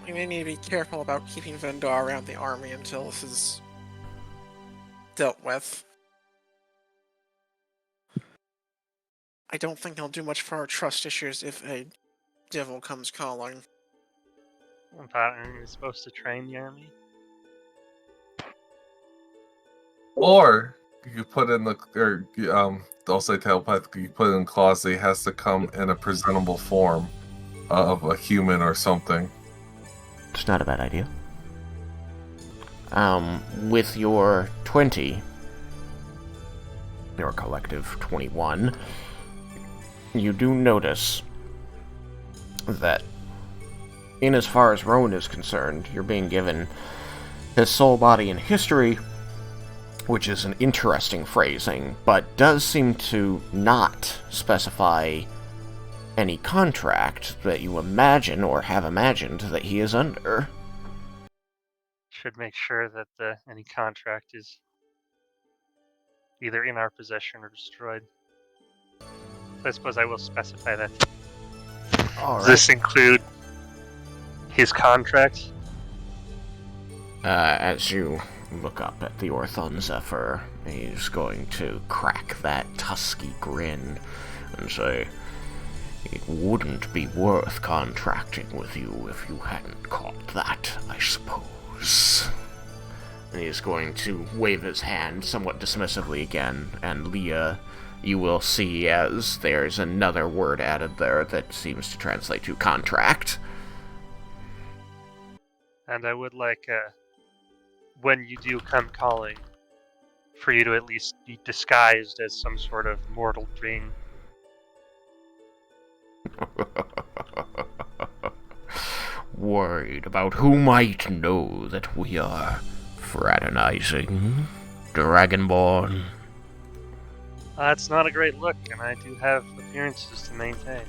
We may need to be careful about keeping Vendar around the army until this is dealt with. I don't think he'll do much for our trust issues if a devil comes calling. Aren't you supposed to train the army? Or you could put in the, or I'll say telepathically, you put in clause that he has to come in a presentable form of a human or something. It's not a bad idea. With your 20, your collective 21, you do notice that, in as far as Roen is concerned, you're being given his soul, body, and history, which is an interesting phrasing, but does seem to not specify any contract that you imagine or have imagined that he is under. Should make sure that any contract is either in our possession or destroyed. I suppose I will specify that. Does this include his contract? As you look up at the Orthon Zephyr, he's going to crack that tusky grin and say, "It wouldn't be worth contracting with you if you hadn't caught that, I suppose." And he's going to wave his hand somewhat dismissively again, and Leah, you will see as there's another word added there that seems to translate to contract. And I would like, when you do come calling, for you to at least be disguised as some sort of mortal being. Worried about who might know that we are fraternizing, Dragonborn? That's not a great look, and I do have appearances to maintain.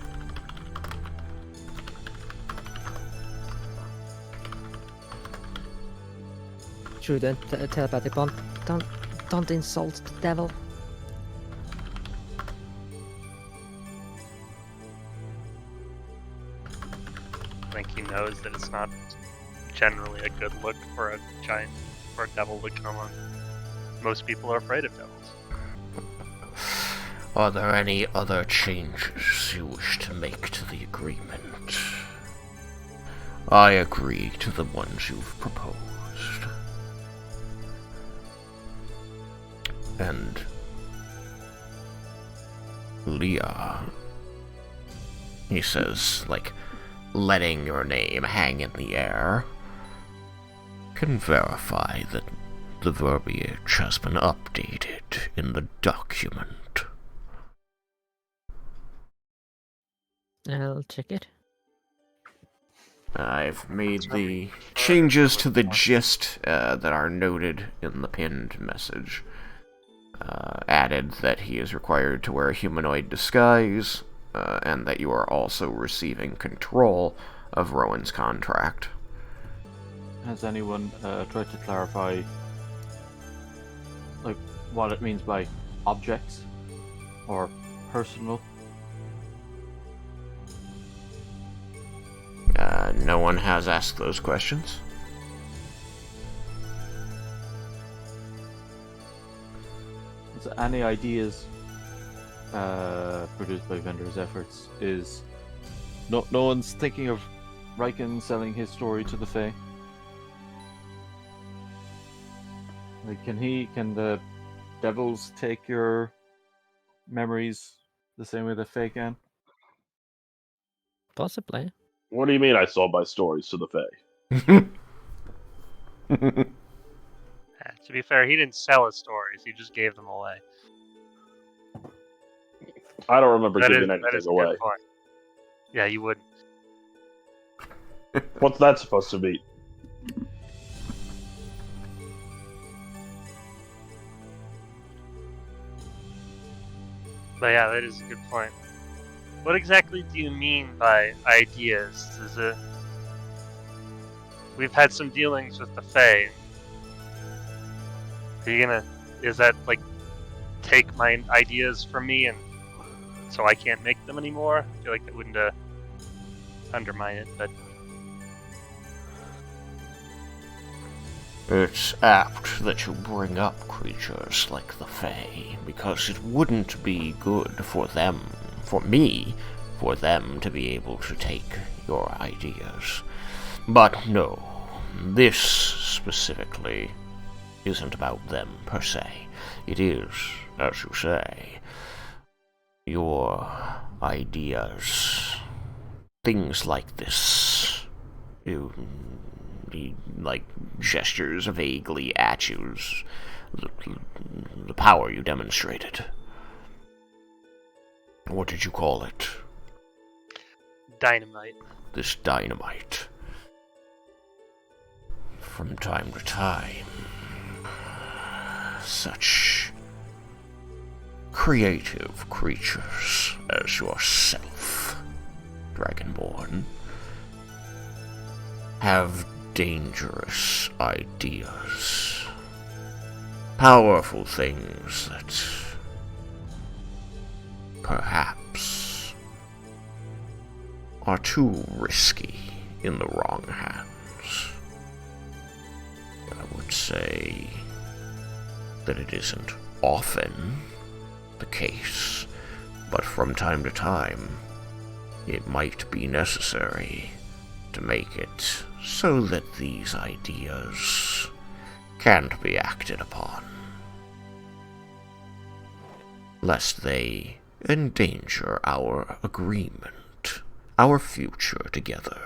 True, the telepathic bond. Don't insult the devil. I think he knows that it's not generally a good look for a giant, for a devil to come on. Most people are afraid of devils. Are there any other changes you wish to make to the agreement? I agree to the ones you've proposed. And Leah, he says, like, letting your name hang in the air, can verify that the verbiage has been updated in the document. I'll check it. I've made the changes to the gist that are noted in the pinned message. added that he is required to wear a humanoid disguise, and that you are also receiving control of Rowan's contract. Has anyone tried to clarify, like, what it means by objects or personal? No one has asked those questions. So any ideas produced by vendors' efforts is no one's thinking of Raiken selling his story to the Fae. Like, can the devils take your memories the same way the Fae can? Possibly. What do you mean I sold my stories to the Fae? To be fair, he didn't sell his stories; he just gave them away. I don't remember That giving is anything a away. good point. Yeah, you wouldn't. What's that supposed to be? But yeah, that is a good point. What exactly do you mean by ideas? Is it? We've had some dealings with the Fae. Are you gonna? Is that like take my ideas from me and so I can't make them anymore? I feel like that wouldn't undermine it, but It's apt that you bring up creatures like the Fae, because it wouldn't be good for them, for me, for them to be able to take your ideas. But no, this specifically isn't about them per se. It is, as you say, your ideas. Things like this. He, like, gestures vaguely at you. The power you demonstrated. What did you call it? dynamite. This dynamite. From time to time, such creative creatures as yourself, Dragonborn, have dangerous ideas. Powerful things that perhaps are too risky in the wrong hands. I would say that it isn't often the case, but from time to time, it might be necessary to make it so that these ideas can't be acted upon, lest they endanger our agreement, our future together.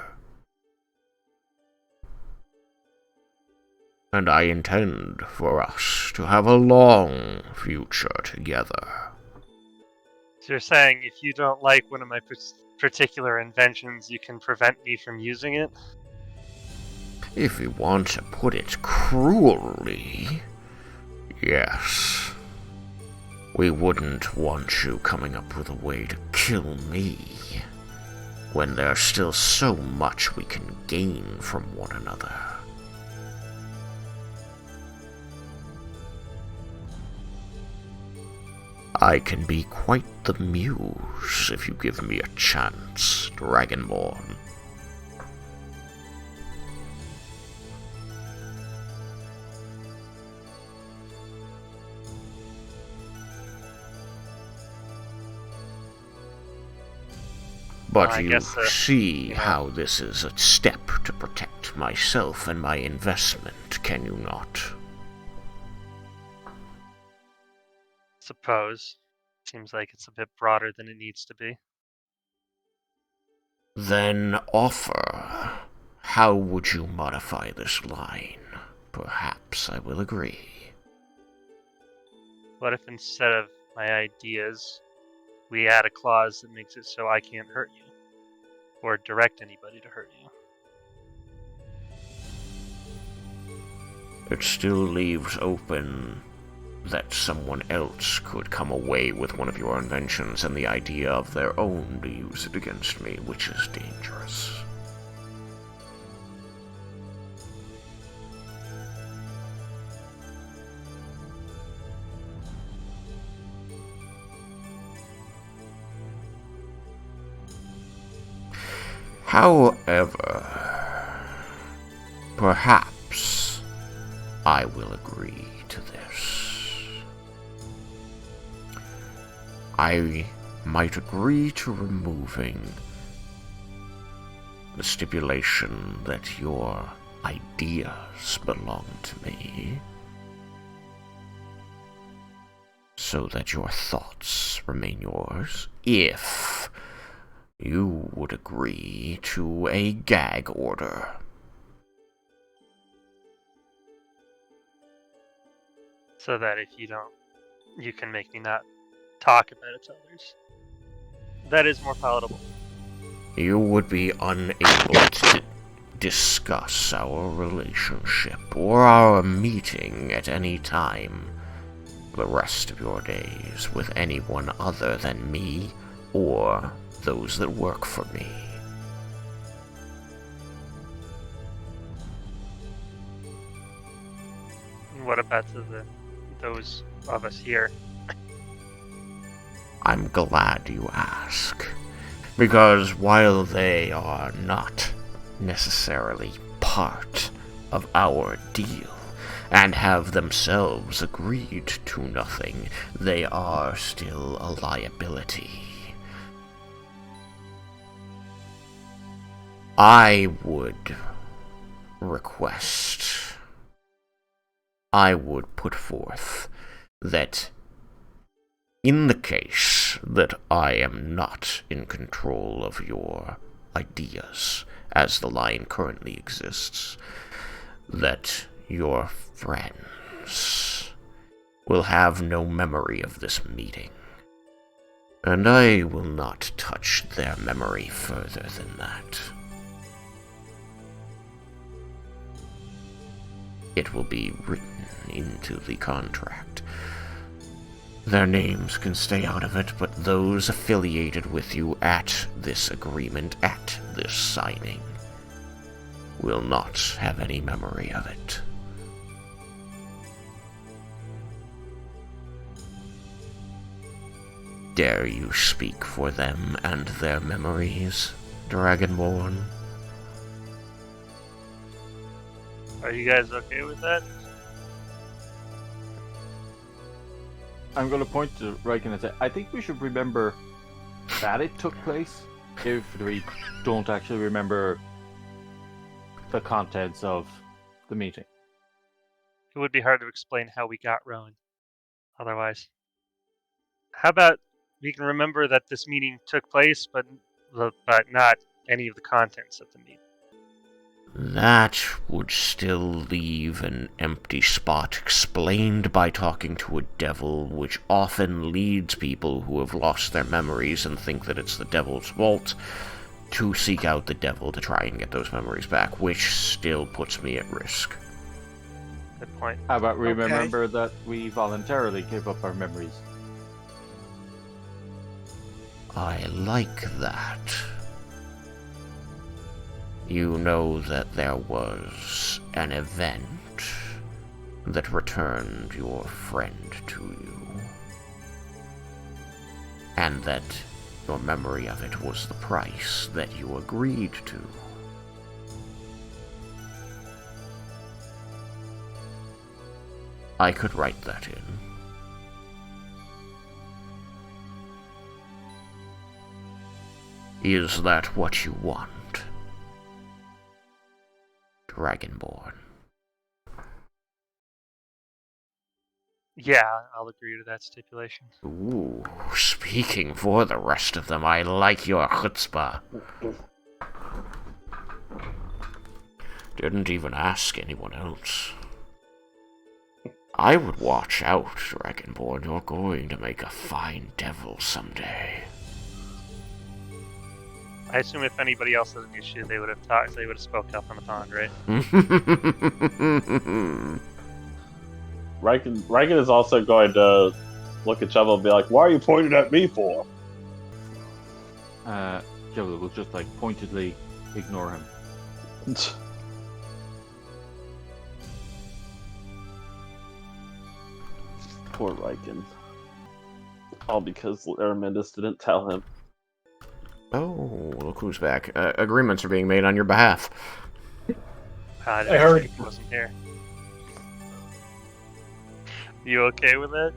And I intend for us to have a long future together. So you're saying if you don't like one of my particular inventions, you can prevent me from using it? If you want to put it cruelly, yes. We wouldn't want you coming up with a way to kill me, when there's still so much we can gain from one another. I can be quite the muse if you give me a chance, Dragonborn. But I you guess, see how this is a step to protect myself and my investment, can you not? Suppose. Seems like it's a bit broader than it needs to be. Then offer. How would you modify this line? Perhaps I will agree. What if instead of my ideas, we add a clause that makes it so I can't hurt you? Or direct anybody to hurt you? It still leaves open that someone else could come away with one of your inventions and the idea of their own to use it against me, which is dangerous. However, perhaps I will agree to this. I might agree to removing the stipulation that your ideas belong to me, so that your thoughts remain yours, if you would agree to a gag order. So that if you don't, you can make me not talk about it to others. That is more palatable. You would be unable to discuss our relationship or our meeting at any time the rest of your days with anyone other than me or those that work for me. What about those of us here? I'm glad you ask, because while they are not necessarily part of our deal, and have themselves agreed to nothing, they are still a liability. I would put forth that in the case that I am not in control of your ideas, as the line currently exists, that your friends will have no memory of this meeting, and I will not touch their memory further than that. It will be written into the contract. Their names can stay out of it, but those affiliated with you at this agreement, at this signing, will not have any memory of it. Dare you speak for them and their memories, Dragonborn? Are you guys okay with that? I'm going to point to Raiken and say, I think we should remember that it took place if we don't actually remember the contents of the meeting. It would be hard to explain how we got Roen otherwise. How about we can remember that this meeting took place, but not any of the contents of the meeting? That would still leave an empty spot explained by talking to a devil, which often leads people who have lost their memories and think that it's the devil's fault to seek out the devil to try and get those memories back, which still puts me at risk. Good point. How about we remember that we voluntarily gave up our memories? I like that. You know that there was an event that returned your friend to you, and that your memory of it was the price that you agreed to. I could write that in. Is that what you want, Dragonborn? Yeah, I'll agree to that stipulation. Ooh, speaking for the rest of them, I like your chutzpah. Didn't even ask anyone else. I would watch out, Dragonborn. You're going to make a fine devil someday. I assume if anybody else had an issue, they would have talked. They would have spoke up on the pond, right? Raiken is also going to look at Shovel and be like, "Why are you pointing at me for?" Joe will just like pointedly ignore him. Poor Raiken. All because Aramindus didn't tell him. Oh, look who's back. Agreements are being made on your behalf. I heard- he wasn't here. You okay with it?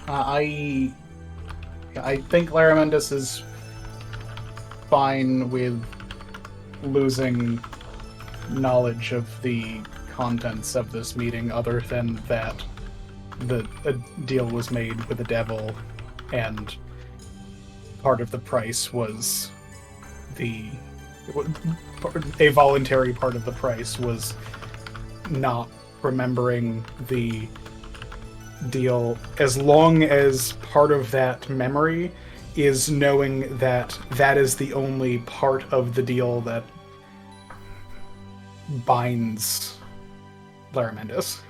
I think Laramendus is fine with losing knowledge of the contents of this meeting, other than that a deal was made with the devil, and part of the price was a voluntary part of the price was not remembering the deal, as long as part of that memory is knowing that that is the only part of the deal that binds Laramendus.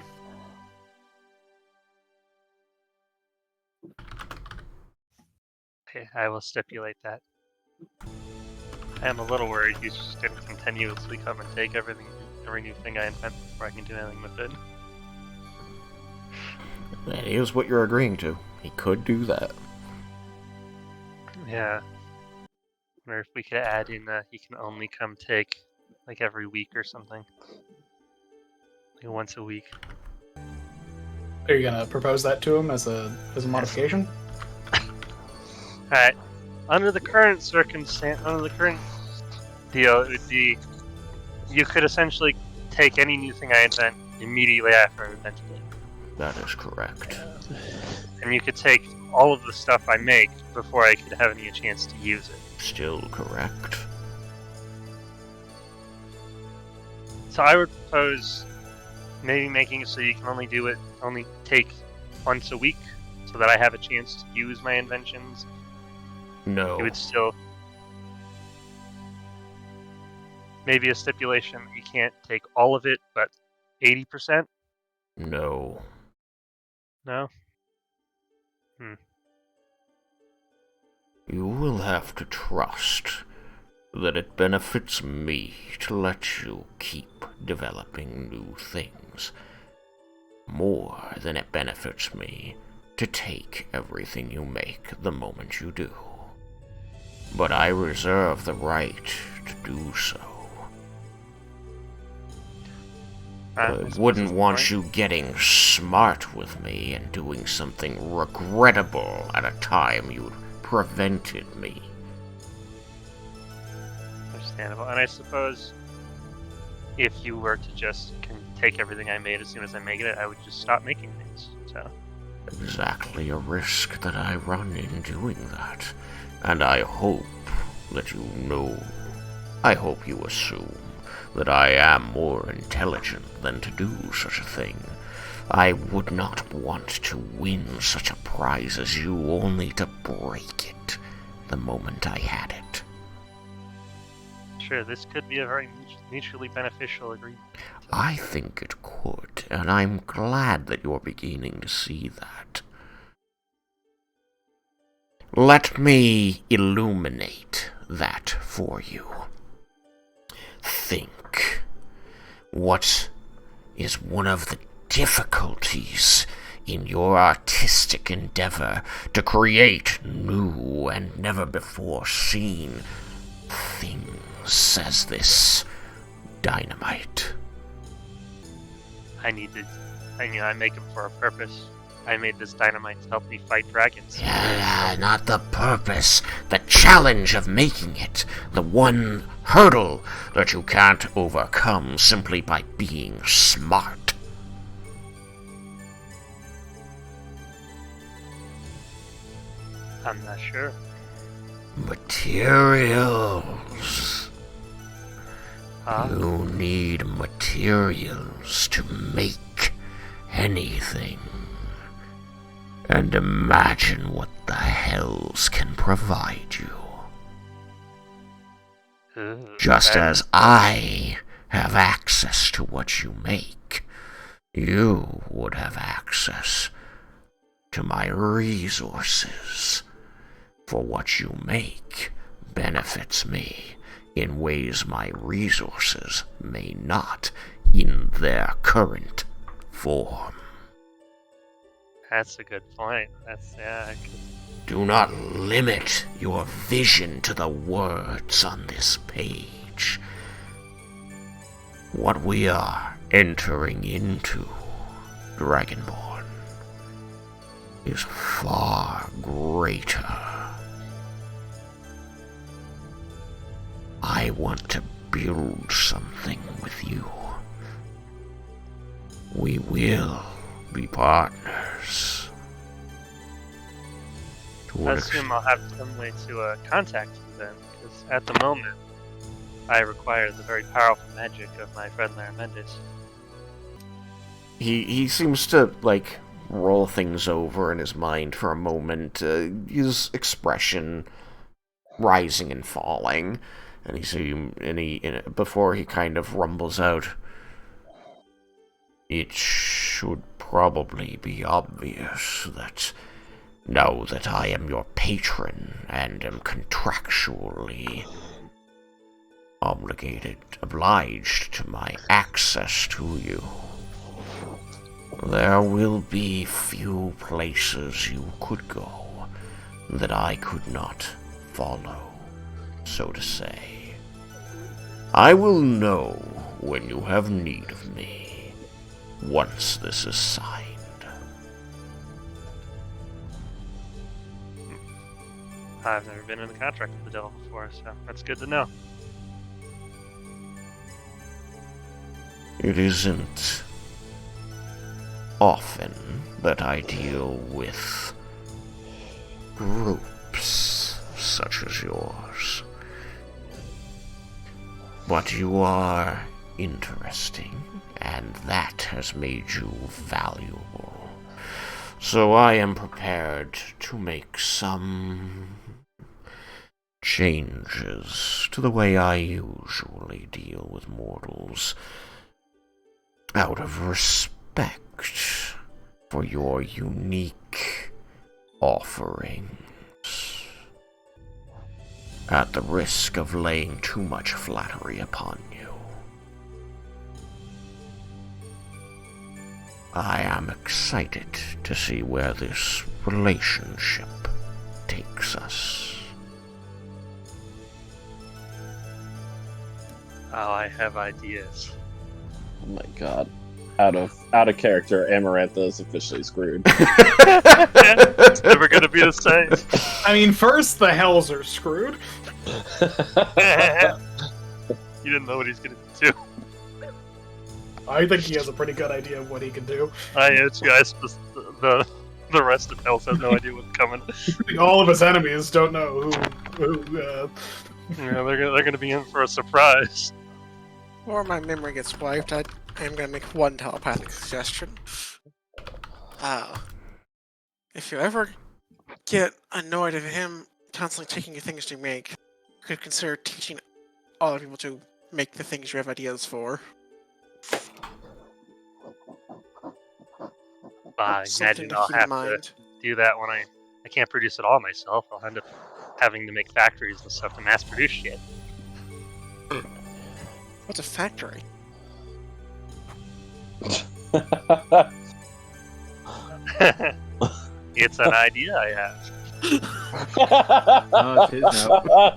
Okay, I will stipulate that. I am a little worried he's just going to continuously come and take every new thing I invent before I can do anything with it. That is what you're agreeing to. He could do that. Yeah. Or if we could add in, he can only come take, like, every week or something. Like, once a week. Are you gonna propose that to him as a modification? Alright. Under the current deal, it would be, you could essentially take any new thing I invent immediately after I invented it. That is correct. And you could take all of the stuff I make before I could have any chance to use it. Still correct. So I would propose maybe making it so you can only take once a week, so that I have a chance to use my inventions. No. It would still... Maybe a stipulation that you can't take all of it, but 80%? No. No? You will have to trust that it benefits me to let you keep developing new things, more than it benefits me to take everything you make the moment you do. But I reserve the right to do so. I wouldn't want you getting smart with me and doing something regrettable at a time you prevented me. Understandable. And I suppose if you were to just take everything I made as soon as I make it, I would just stop making things. So Exactly a risk that I run in doing that. And I hope that you know. I hope you assume that I am more intelligent than to do such a thing. I would not want to win such a prize as you, only to break it the moment I had it. sure, this could be a very mutually beneficial agreement. I think it could, and I'm glad that you're beginning to see that. Let me illuminate that for you. Think. What is one of the difficulties in your artistic endeavor to create new and never-before-seen things as this dynamite? I make them for a purpose. I made this dynamite to help me fight dragons. Yeah, not the purpose. The challenge of making it. The one hurdle that you can't overcome simply by being smart. I'm not sure. Materials. Huh? You need materials to make anything. And imagine what the hells can provide you. Ooh, Just that- as I have access to what you make. You would have access to my resources. For what you make benefits me in ways my resources may not in their current form. That's a good point. Do not limit your vision to the words on this page. What we are entering into, Dragonborn, is far greater. I want to build something with you. We will be partners. I assume I'll have some way to contact you then, because at the moment, I require the very powerful magic of my friend Laramentis. He seems to, roll things over in his mind for a moment, his expression rising and falling, and before he kind of rumbles out, it should probably be obvious that now that I am your patron and am contractually obliged to my access to you, there will be few places you could go that I could not follow, so to say. I will know when you have need of me, once this is signed. I've never been in a contract with the devil before, so that's good to know. It isn't often that I deal with groups such as yours. But you are interesting, and that has made you valuable. So I am prepared to make some changes to the way I usually deal with mortals, out of respect for your unique offerings, at the risk of laying too much flattery upon you. I am excited to see where this relationship takes us. Oh, I have ideas. Oh my god. Out of character, Amarantha is officially screwed. It's never gonna be the same. I mean, first the Hells are screwed. You didn't know what he's gonna do. I think he has a pretty good idea of what he can do. The rest of Hells has no idea what's coming. All of his enemies don't know who Yeah, they're gonna be in for a surprise. Before my memory gets wiped, I am going to make one telepathic suggestion. If you ever get annoyed of him constantly taking the things you make, you could consider teaching other people to make the things you have ideas for. I Something imagine to I'll keep in have mind. to do that when I can't produce it all myself. I'll end up having to make factories and stuff to mass produce shit. What's a factory? It's an idea I have. Oh, it is now.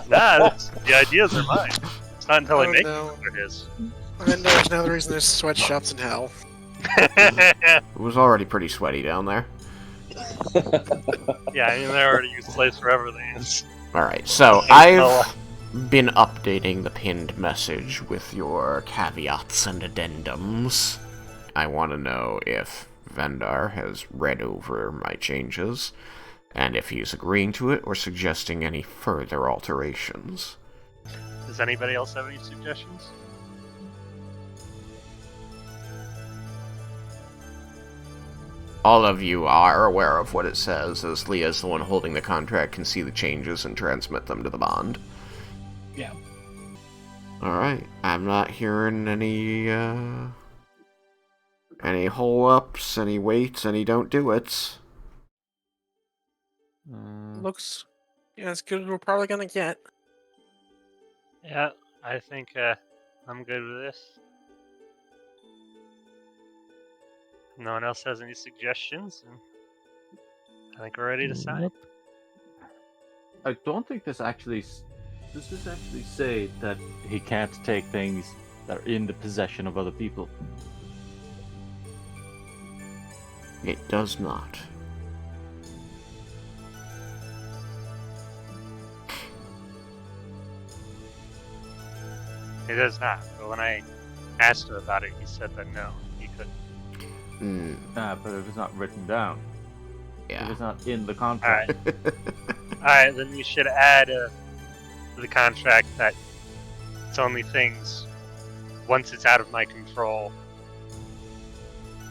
Nah, the ideas are mine. It's not until I Oh, make no. them what it is. And then there's another reason there's sweatshops in hell. It was already pretty sweaty down there. Yeah, I mean, they already use place for everything. Alright, so I've been updating the pinned message with your caveats and addendums. I want to know if Vendar has read over my changes, and if he's agreeing to it or suggesting any further alterations. Does anybody else have any suggestions? All of you are aware of what it says, as Leah's the one holding the contract, can see the changes and transmit them to the bond. Yeah. Alright, I'm not hearing any hole-ups, any waits, any don't-do-its. Looks as good as we're probably gonna get. Yeah, I think I'm good with this. No one else has any suggestions, and I think we're ready to sign. Nope. I don't think this actually say that he can't take things that are in the possession of other people. It does not. It does not. But when I asked him about it, he said that no, he couldn't. But if it's not written down, if Yeah. it's not in the contract, Alright, then we should add to the contract that it's only things, once it's out of my control,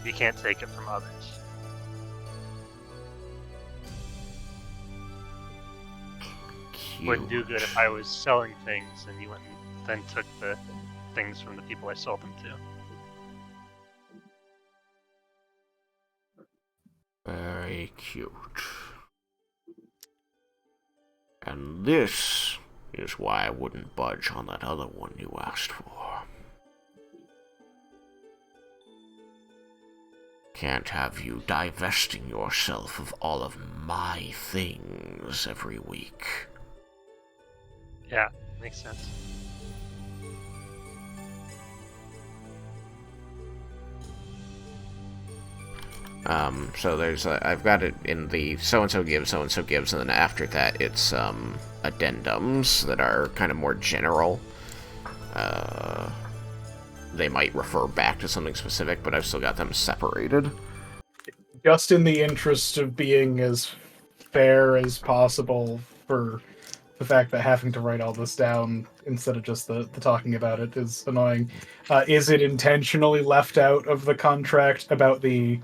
you can't take it from others. Wouldn't do good if I was selling things and you went and then took the things from the people I sold them to. Very cute. And this is why I wouldn't budge on that other one you asked for. Can't have you divesting yourself of all of my things every week. Yeah, makes sense. So there's I've got it in the so-and-so gives, and then after that it's, addendums that are kind of more general. They might refer back to something specific, but I've still got them separated. Just in the interest of being as fair as possible for the fact that having to write all this down instead of just the talking about it is annoying. Is it intentionally left out of the contract about the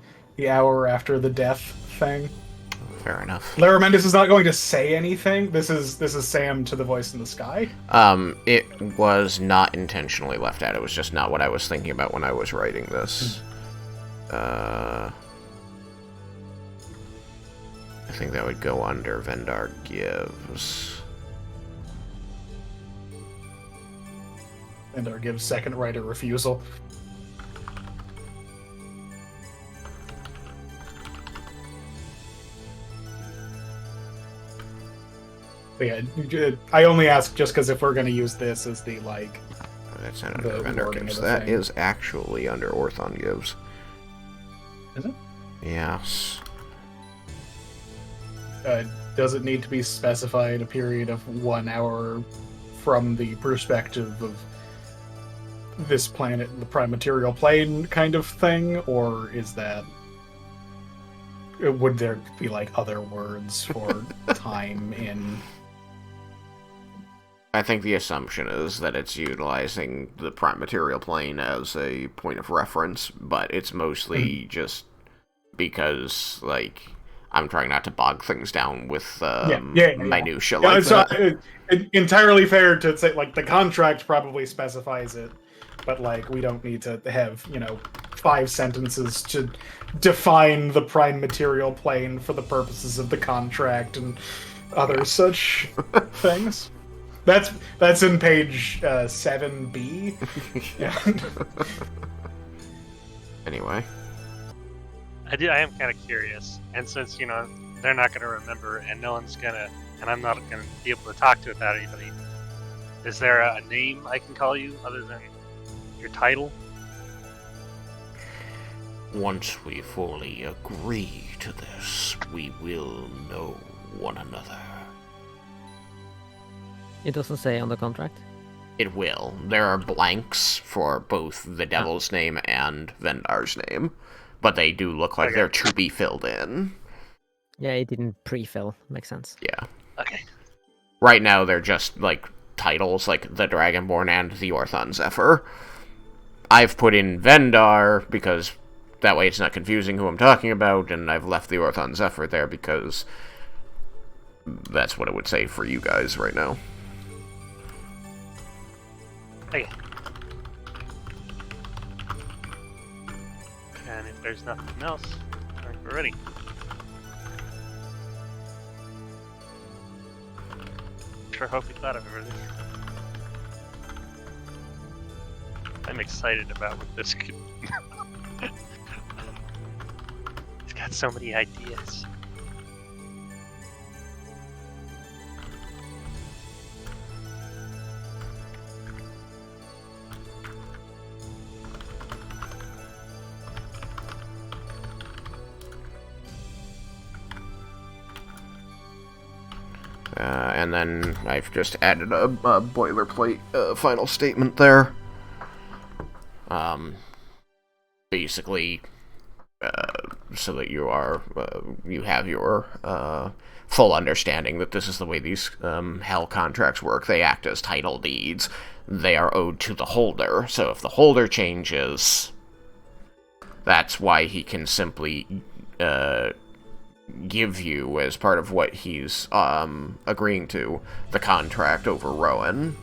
hour after the death thing? Fair enough. Laramentis is not going to say anything. This is Sam to the voice in the sky. It was not intentionally left out. It was just not what I was thinking about when I was writing this. I think that would go under Vendar gives. Vendar gives second right of refusal. But yeah, I only ask just because if we're going to use this as the, like... That's not the under Vendar wording gives. of the That thing. is actually under Orthon gives. Is it? Yes. Does it need to be specified a period of 1 hour from the perspective of this planet, the prime material plane kind of thing? Or is that... Would there be, like, other words for time in... I think the assumption is that it's utilizing the prime material plane as a point of reference, but it's mostly just because, like, I'm trying not to bog things down with minutia like it's that. Entirely fair to say, like, the contract probably specifies it, but, like, we don't need to have, 5 sentences to define the prime material plane for the purposes of the contract and other such things. That's in page 7B. Yeah. Anyway. I am kind of curious, and since, they're not going to remember, and no one's going to, and I'm not going to be able to talk to without anybody, is there a name I can call you other than your title? Once we fully agree to this, we will know one another. It doesn't say on the contract. It will. There are blanks for both the Devil's name and Vendar's name, but they do look like they're to be filled in. Yeah, it didn't pre-fill. Makes sense. Yeah. Okay. Right now, they're just, like, titles, like the Dragonborn and the Orthon Zephyr. I've put in Vendar, because that way it's not confusing who I'm talking about, and I've left the Orthon Zephyr there because that's what it would say for you guys right now. Okay. And if there's nothing else, I think we're ready. Sure hope we thought of everything. I'm excited about what this could. He's got so many ideas. And then I've just added a boilerplate final statement there. Basically, so that you have your full understanding that this is the way these hell contracts work. They act as title deeds. They are owed to the holder. So if the holder changes, that's why he can simply give you, as part of what he's agreeing to, the contract over Roen.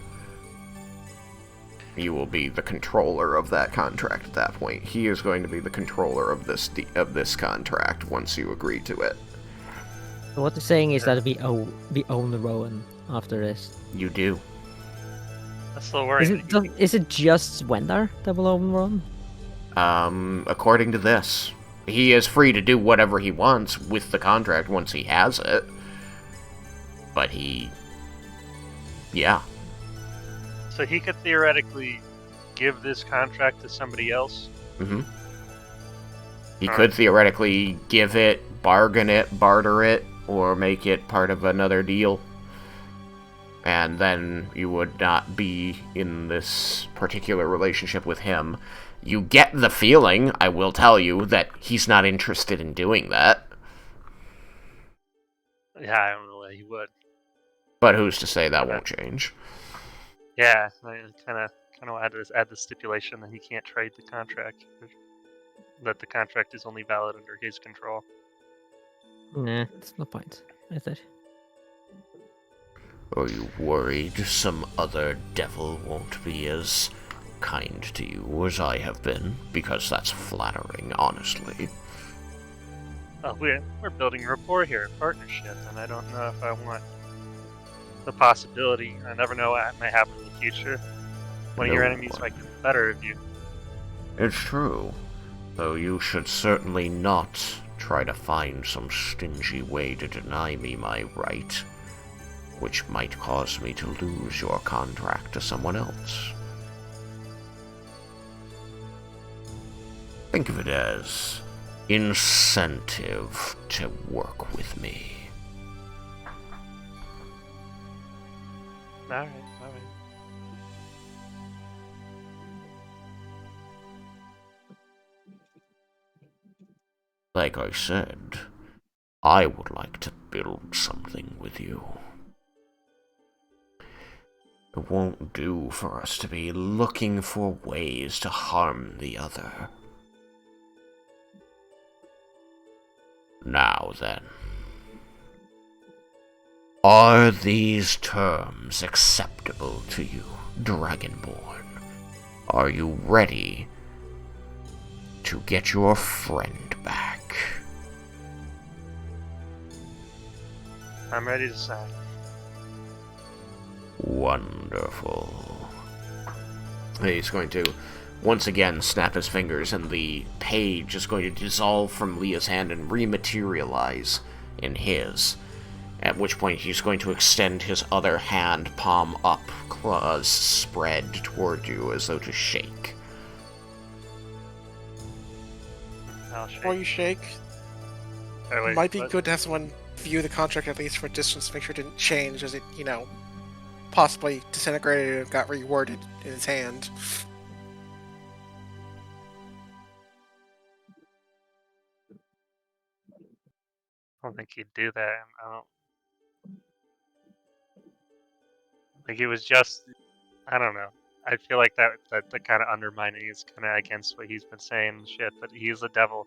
You will be the controller of that contract at that point. He is going to be the controller of this contract once you agree to it. So what they're saying is that we own the Rowan after this. You do. That's still worrying. Is it just Wendar that will own Rowan? According to this, he is free to do whatever he wants with the contract once he has it. But yeah. So he could theoretically give this contract to somebody else? Mm-hmm. He could theoretically give it, bargain it, barter it, or make it part of another deal. And then you would not be in this particular relationship with him. You get the feeling, I will tell you, that he's not interested in doing that. Yeah, I don't know why he would. But who's to say that won't change? Yeah, I kind of add the stipulation that he can't trade the contract. That the contract is only valid under his control. Nah, that's no point, is it? Are you worried some other devil won't be as kind to you as I have been? Because that's flattering, honestly. Well, we're building rapport here, partnership, and I don't know if I want the possibility. I never know what may happen in the future. One of your enemies might get the better of you. It's true. Though you should certainly not try to find some stingy way to deny me my right, which might cause me to lose your contract to someone else. Think of it as incentive to work with me. Alright. Like I said, I would like to build something with you. It won't do for us to be looking for ways to harm the other. Now then, are these terms acceptable to you, Dragonborn? Are you ready to get your friend back? I'm ready to sign. Wonderful. He's going to once again snap his fingers, and the page is going to dissolve from Leah's hand and rematerialize in his. At which point he's going to extend his other hand, palm up, claws spread toward you as though to shake. I'll shake. Before you shake, Oh, wait, it might be what? good to have someone view the contract at least for a distance to make sure it didn't change as it, possibly disintegrated and got reworded in his hand. I don't think he'd do that. I don't think it was just. I don't know. I feel like that kind of undermining is kind of against what he's been saying and shit. But he's a devil.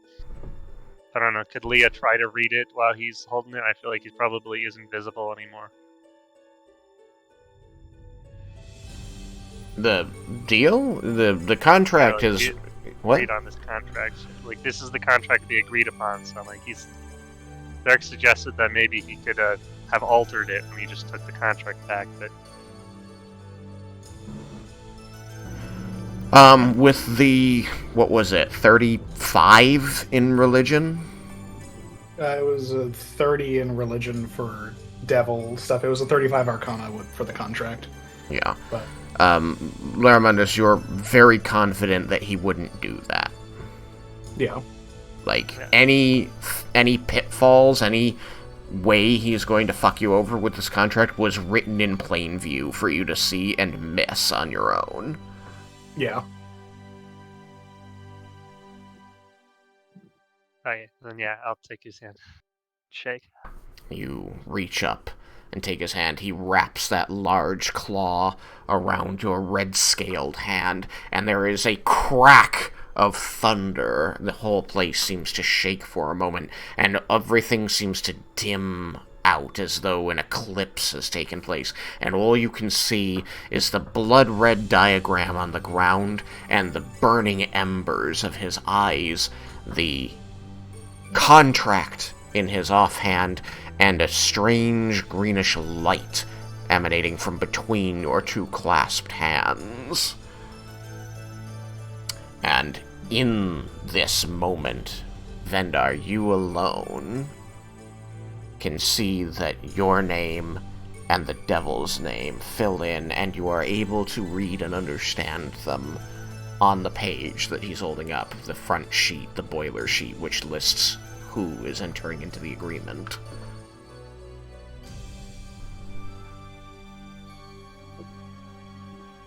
I don't know. Could Leah try to read it while he's holding it? I feel like he probably isn't visible anymore. The deal? The contract Yeah, like, is... we What? agreed on this contract. Like, this is the contract we agreed upon. So, like, Derek suggested that maybe he could have altered it, and we just took the contract back. But With the... What was it? 35 in religion? It was a 30 in religion for devil stuff. It was a 35 arcana for the contract. Yeah. But Laramundus, you're very confident that he wouldn't do that. yeah, Like, Yeah. any pitfalls, any way he's going to fuck you over with this contract was written in plain view for you to see and miss on your own. yeah. okay, then yeah, I'll take his hand. Shake. You reach up and take his hand. He wraps that large claw around your red-scaled hand, and there is a crack of thunder. The whole place seems to shake for a moment, and everything seems to dim out as though an eclipse has taken place, and all you can see is the blood-red diagram on the ground and the burning embers of his eyes, the contract in his offhand, and a strange greenish light emanating from between your two clasped hands. And in this moment, Vendar, you alone can see that your name and the devil's name fill in, and you are able to read and understand them on the page that he's holding up, the front sheet, the boiler sheet, which lists who is entering into the agreement.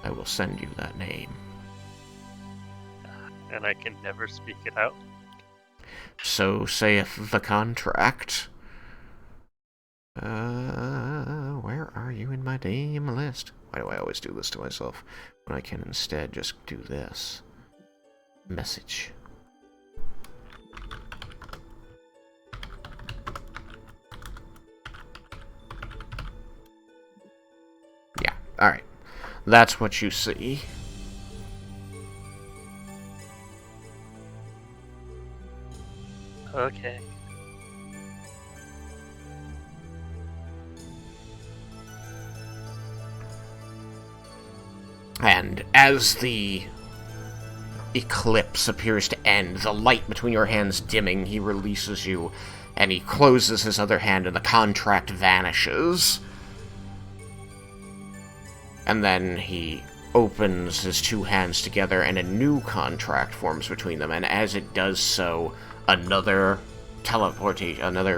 I will send you that name. And I can never speak it out. So saith the contract. Where are you in my damn list? Why do I always do this to myself when I can instead just do this? Message. Yeah, alright. That's what you see. Okay. And as the eclipse appears to end, the light between your hands dimming, he releases you, and he closes his other hand, and the contract vanishes. And then he opens his two hands together, and a new contract forms between them, and as it does so, another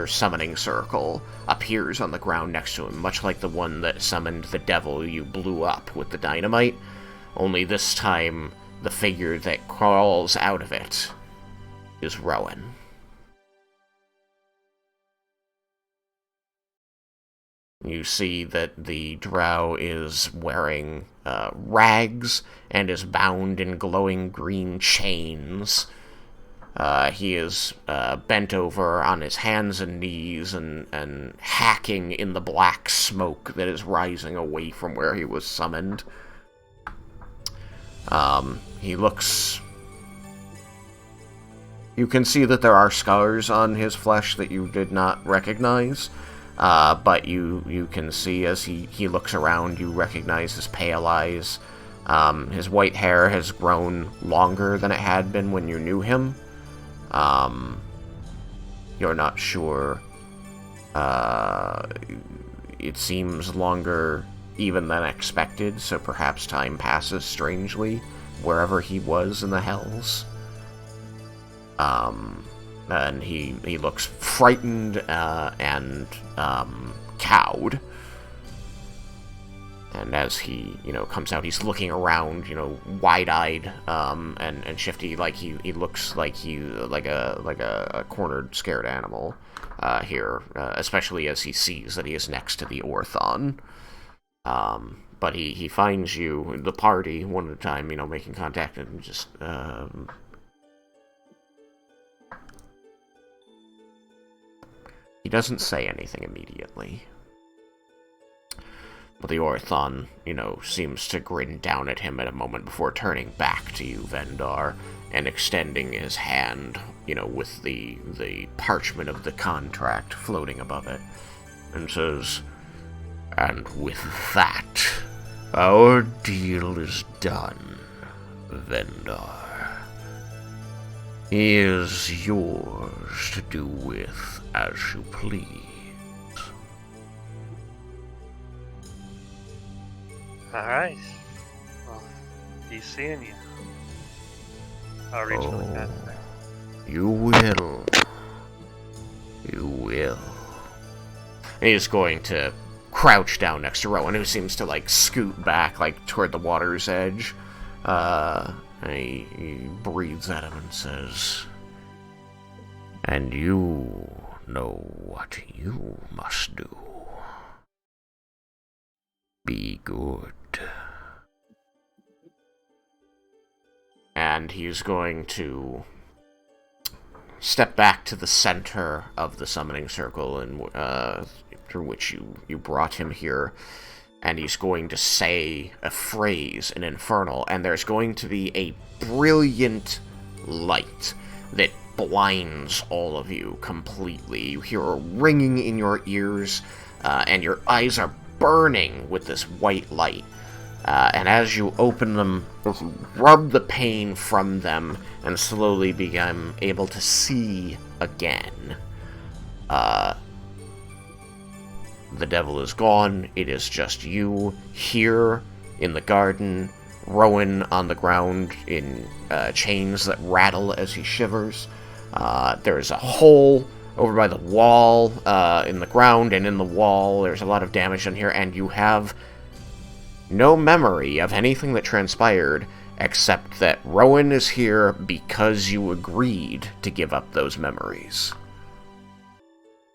summoning circle appears on the ground next to him, much like the one that summoned the devil you blew up with the dynamite, only this time the figure that crawls out of it is Roen. You see that the drow is wearing rags and is bound in glowing green chains. He is bent over on his hands and knees and hacking in the black smoke that is rising away from where he was summoned. He looks... You can see that there are scars on his flesh that you did not recognize, but you can see as he looks around, you recognize his pale eyes. His white hair has grown longer than it had been when you knew him. You're not sure. It seems longer even than expected, so perhaps time passes strangely wherever he was in the Hells. And he looks frightened and cowed. And as he, comes out, he's looking around, wide-eyed and shifty, like he looks like a cornered, scared animal here, especially as he sees that he is next to the Orthon. But he finds you, the party, one at a time, making contact, and just he doesn't say anything immediately. But the Orthon, seems to grin down at him at a moment before turning back to you, Vendar, and extending his hand, with the parchment of the contract floating above it, and says, "And with that, our deal is done, Vendar. He is yours to do with as you please." Alright. Well, be seeing you. I'll reach for the contract. You will. You will. And he's going to crouch down next to Roen, who seems to, scoot back, toward the water's edge. And he breathes at him and says, "And you know what you must do. Be good." And he's going to step back to the center of the summoning circle through which you brought him here, and he's going to say a phrase in Infernal, and there's going to be a brilliant light that blinds all of you completely. You hear a ringing in your ears, and your eyes are burning with this white light. And as you open them, you rub the pain from them and slowly become able to see again. The devil is gone. It is just you here in the garden, Roen on the ground in chains that rattle as he shivers. There's a hole over by the wall in the ground, and in the wall there's a lot of damage in here, and you have no memory of anything that transpired, except that Roen is here because you agreed to give up those memories.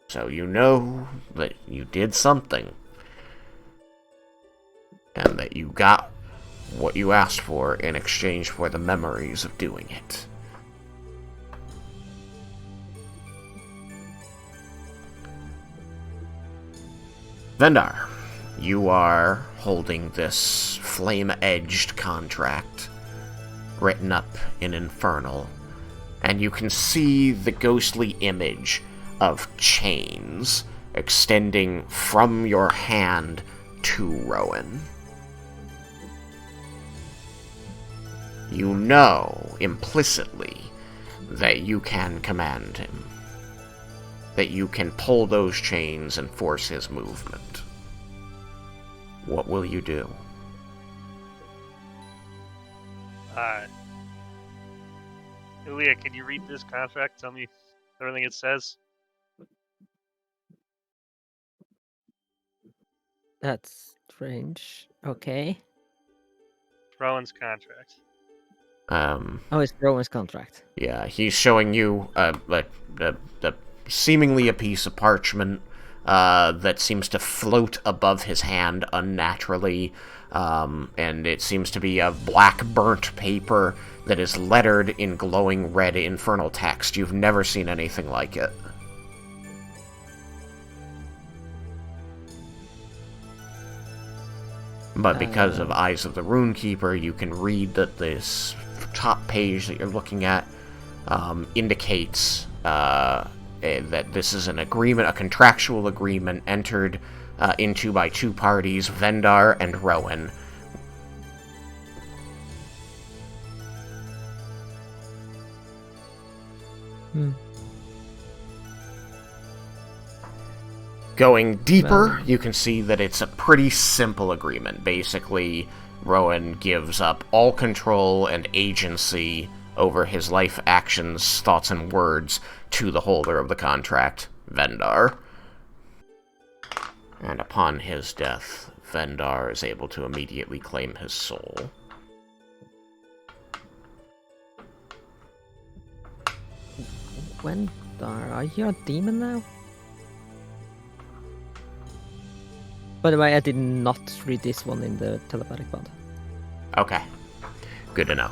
So you know that you did something, and that you got what you asked for in exchange for the memories of doing it. Vendar, you are holding this flame-edged contract written up in Infernal, and you can see the ghostly image of chains extending from your hand to Roen. You know, implicitly, that you can command him, that you can pull those chains and force his movement. What will you do? Ilya, can you read this contract? Tell me everything it says. That's strange. Okay. Rowan's contract. Oh, it's Rowan's contract. Yeah, he's showing you seemingly a piece of parchment that seems to float above his hand unnaturally, and it seems to be a black burnt paper that is lettered in glowing red infernal text. You've never seen anything like it. But because of Eyes of the Runekeeper, you can read that this top page that you're looking at indicates that this is an agreement, a contractual agreement entered into by two parties, Vendar and Roen. Going deeper, you can see that it's a pretty simple agreement. Basically, Roen gives up all control and agency over his life, actions, thoughts, and words to the holder of the contract, Vendar. And upon his death, Vendar is able to immediately claim his soul. Vendar, are you a demon now? By the way, I did not read this one in the telepathic bond. Okay. Good to know.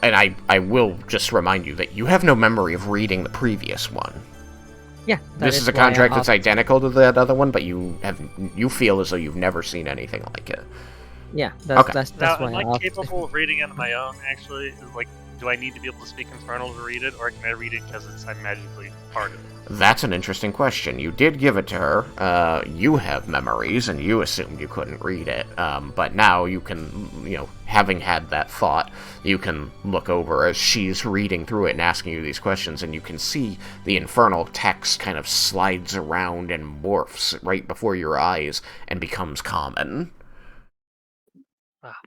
And I will just remind you that you have no memory of reading the previous one. Yeah, This is a contract that's identical to that other one, but you feel as though you've never seen anything like it. Yeah, that's Okay. that's Now, why am I I asked. capable of reading it on my own, actually? Like, do I need to be able to speak Infernal to read it, or can I read it because I'm magically part of it? That's an interesting question. You did give it to her. You have memories, and you assumed you couldn't read it. But now you can, having had that thought, you can look over as she's reading through it and asking you these questions, and you can see the infernal text kind of slides around and morphs right before your eyes and becomes common. Ah.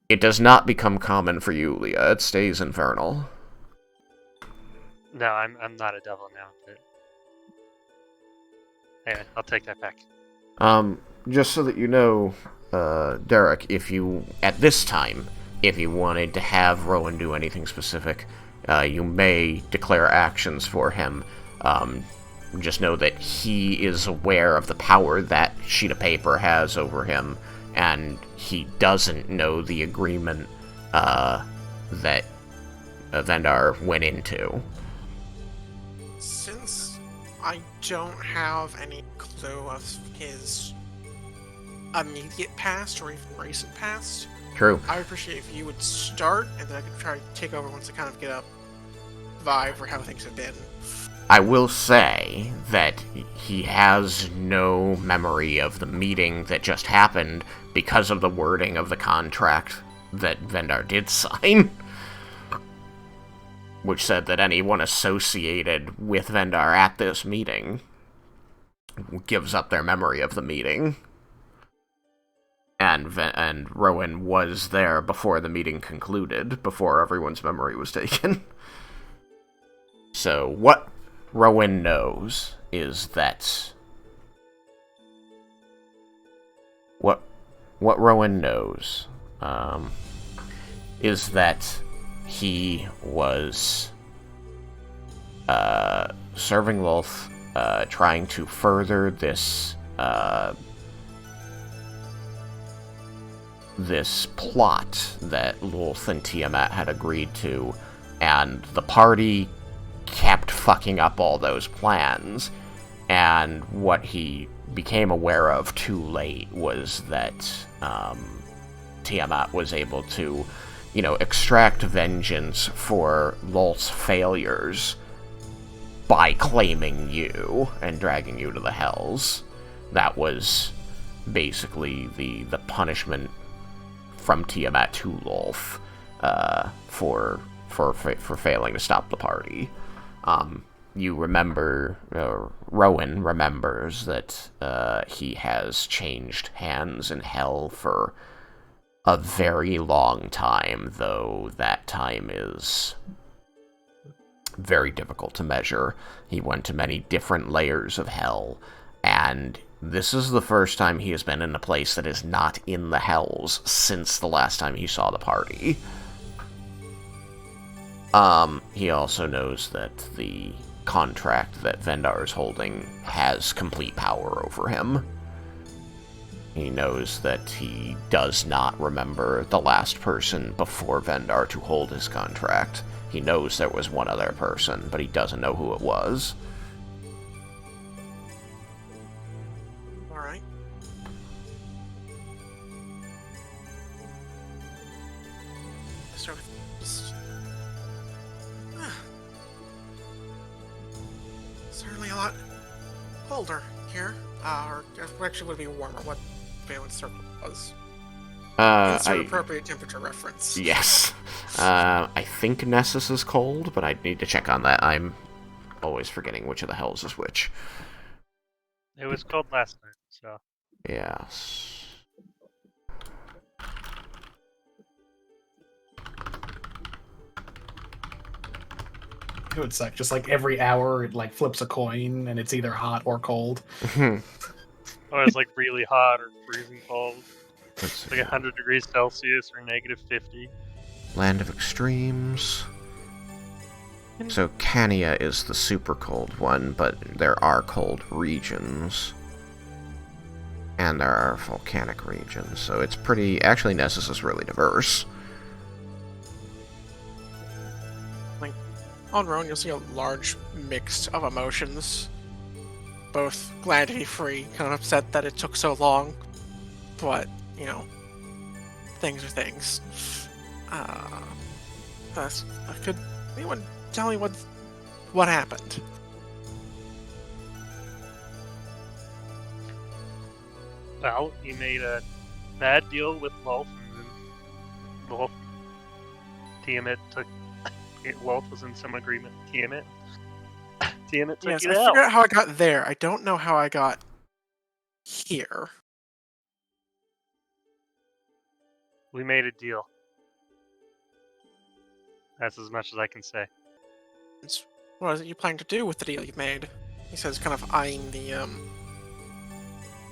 It does not become common for you, Leah. It stays infernal. No, I'm not a devil now. But... Anyway, I'll take that back. Just so that you know, Derek, if you, at this time, if you wanted to have Roen do anything specific, you may declare actions for him. Just know that he is aware of the power that sheet of paper has over him, and he doesn't know the agreement, that Vendar went into. Since I don't have any clue of his immediate past or even recent past, True. I would appreciate if you would start, and then I could try to take over once I kind of get a vibe for how things have been. I will say that he has no memory of the meeting that just happened because of the wording of the contract that Vendar did sign, which said that anyone associated with Vendar at this meeting gives up their memory of the meeting. And Roen was there before the meeting concluded, before everyone's memory was taken. So what Roen knows is that... What Roen knows is that he was serving Lolth, trying to further this plot that Lolth and Tiamat had agreed to, and the party kept fucking up all those plans, and what he became aware of too late was that Tiamat was able to, extract vengeance for Lolth's failures by claiming you and dragging you to the Hells. That was basically the punishment from Tiamat to Lolth for failing to stop the party. You remember, Roen remembers that he has changed hands in Hell for a very long time, though that time is very difficult to measure. He went to many different layers of Hell, and this is the first time he has been in a place that is not in the Hells since the last time he saw the party. He also knows that the contract that Vendar is holding has complete power over him. He knows that he does not remember the last person before Vendar to hold his contract. He knows there was one other person, but he doesn't know who it was. Alright. Start with just... Certainly a lot colder here. Or actually would be warmer. What Valence Circle was. Insert appropriate temperature reference. Yes. I think Nessus is cold, but I'd need to check on that. I'm always forgetting which of the Hells is which. It was cold last night, so... Yes. It would suck. Just like every hour, it flips a coin, and it's either hot or cold. Or it's really hot or freezing cold. It's 100 degrees Celsius or -50. Land of Extremes. So Cania is the super cold one, but there are cold regions. And there are volcanic regions, so it's pretty... Actually, Nessus is really diverse. On Roen, you'll see a large mix of emotions both glad to be free, kind of upset that it took so long, but, things are things. Could anyone tell me what happened? Well, you made a bad deal with Wolf, and then Wolf, Tiamat took. Wolf was in some agreement with Tiamat. Tiamat took Yes, you I to hell. figured out how I got there. I don't know how I got here. We made a deal. That's as much as I can say. What is it you plan to do with the deal you made? He says, kind of eyeing the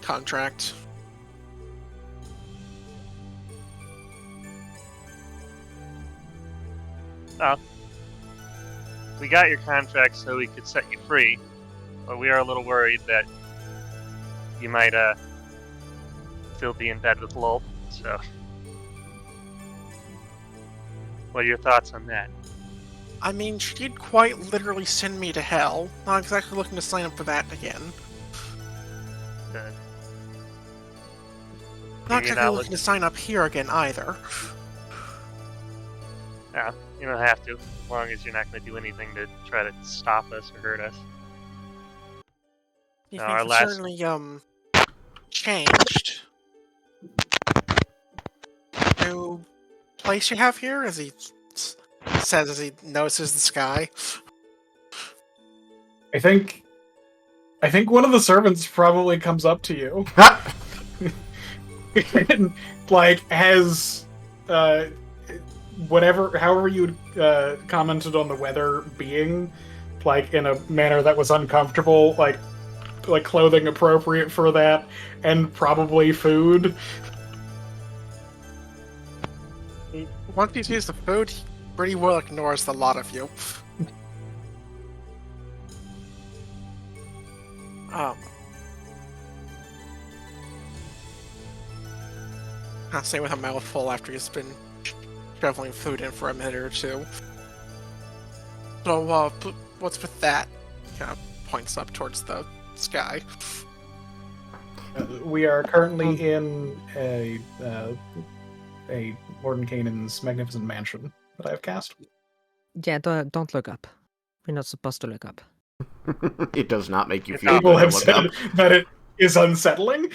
contract. Well, we got your contract so we could set you free, but we are a little worried that you might still be in bed with Lowell. So, what are your thoughts on that? I mean, she did quite literally send me to hell. Not exactly looking to sign up for that again. Not exactly looking to sign up here again either. No, you don't have to, as long as you're not going to do anything to try to stop us or hurt us. You No, think our it last- certainly changed. New place you have here, as he says as he notices the sky. I think one of the servants probably comes up to you and has however you commented on the weather being in a manner that was uncomfortable, like clothing appropriate for that, and probably food. Once he sees the food, he pretty well ignores the lot of you. I'll say with a mouthful after he's been shoveling food in for a minute or two. So, what's with that? Kind of points up towards the sky. We are currently in a Mordenkainen's magnificent mansion that I have cast. Yeah, don't look up. We're not supposed to look up. It does not make you feel People good to have look said up. that it is unsettling.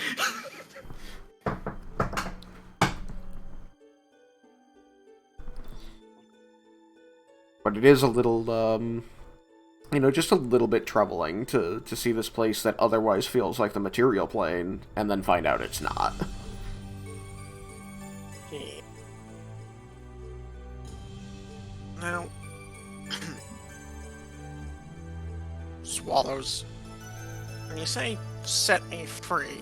But it is a little, just a little bit troubling to see this place that otherwise feels like the material plane, and then find out it's not. Now, swallows. When you say set me free,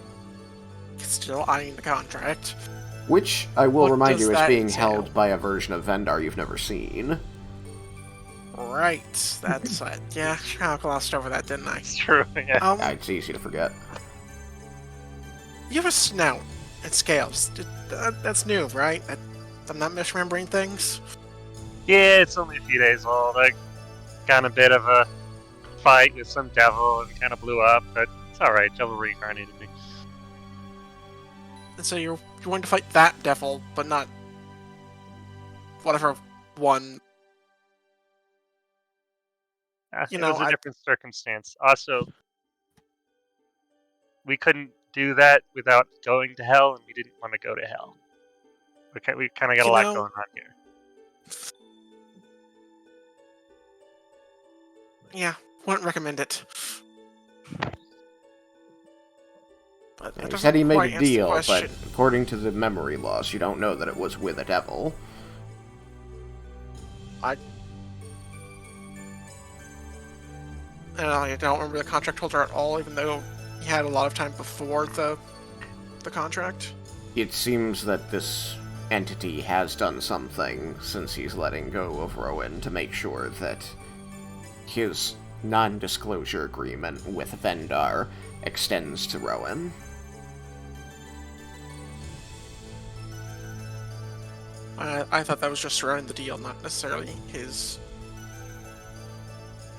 it's still eyeing the contract. Which, I will What remind does you, is that being entail? held by a version of Vendar you've never seen. Right, that's it. Yeah, I glossed over that, didn't I? It's true, yeah. It's easy to forget. You have a snout and scales. That's new, right? I'm not misremembering things. Yeah, it's only a few days old. I got in a bit of a fight with some devil and kind of blew up, but it's alright. Devil reincarnated me. And so you're going to fight that devil, but not whatever one. It was a different circumstance. Also, we couldn't do that without going to hell, and we didn't want to go to hell. We kind of got a lot going on here. Yeah, wouldn't recommend it. But that He doesn't said he made quite a answer the deal, but question. according to the memory loss, you don't know that it was with a devil. I don't remember the contract holder at all, even though he had a lot of time before the contract. It seems that this entity has done something since he's letting go of Roen to make sure that his non-disclosure agreement with Vendar extends to Roen. I thought that was just surrounding the deal, not necessarily his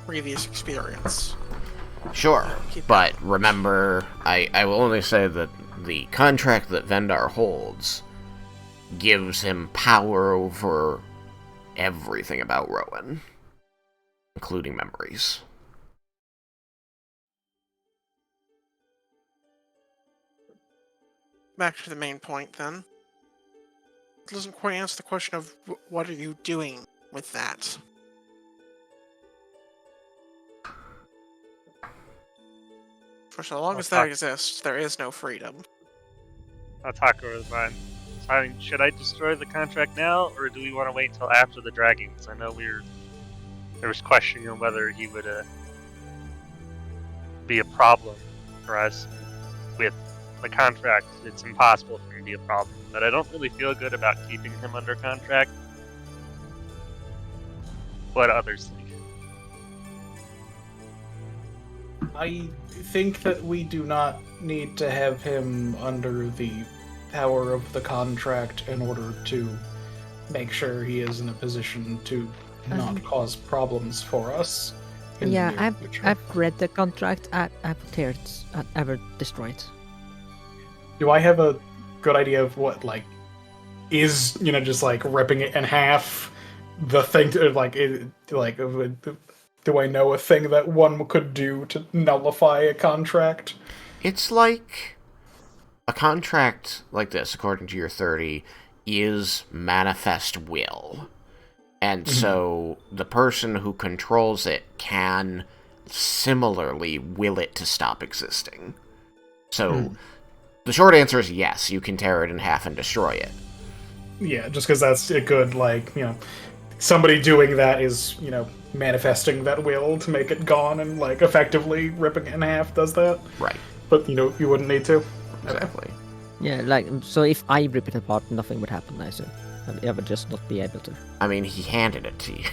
previous experience. Sure, Keep but remember, I will only say that the contract that Vendar holds gives him power over everything about Roen, including memories. Back to the main point, then. It doesn't quite answer the question of what are you doing with that? For so long as that exists, there is no freedom. I'll talk over the mind. I mean, should I destroy the contract now, or do we want to wait until after the dragging? Because I know there was questioning on whether he would be a problem for us with the contract. It's impossible for him to be a problem, but I don't really feel good about keeping him under contract. What others think? I think that we do not need to have him under the power of the contract in order to make sure he is in a position to not cause problems for us. Yeah, I've read the contract. I've tear it. I've ever destroyed it. Do I have a good idea of what, like, is, just, like, ripping it in half the thing to, do I know a thing that one could do to nullify a contract? It's like a contract like this, according to your 30, is manifest will. And so the person who controls it can similarly will it to stop existing. So the short answer is yes, you can tear it in half and destroy it. Yeah, just because that's a good, somebody doing that is, manifesting that will to make it gone, and, effectively ripping it in half does that. Right. But, you wouldn't need to. Exactly. Yeah, so if I rip it apart, nothing would happen, I assume. I would just not be able to. I mean, he handed it to you.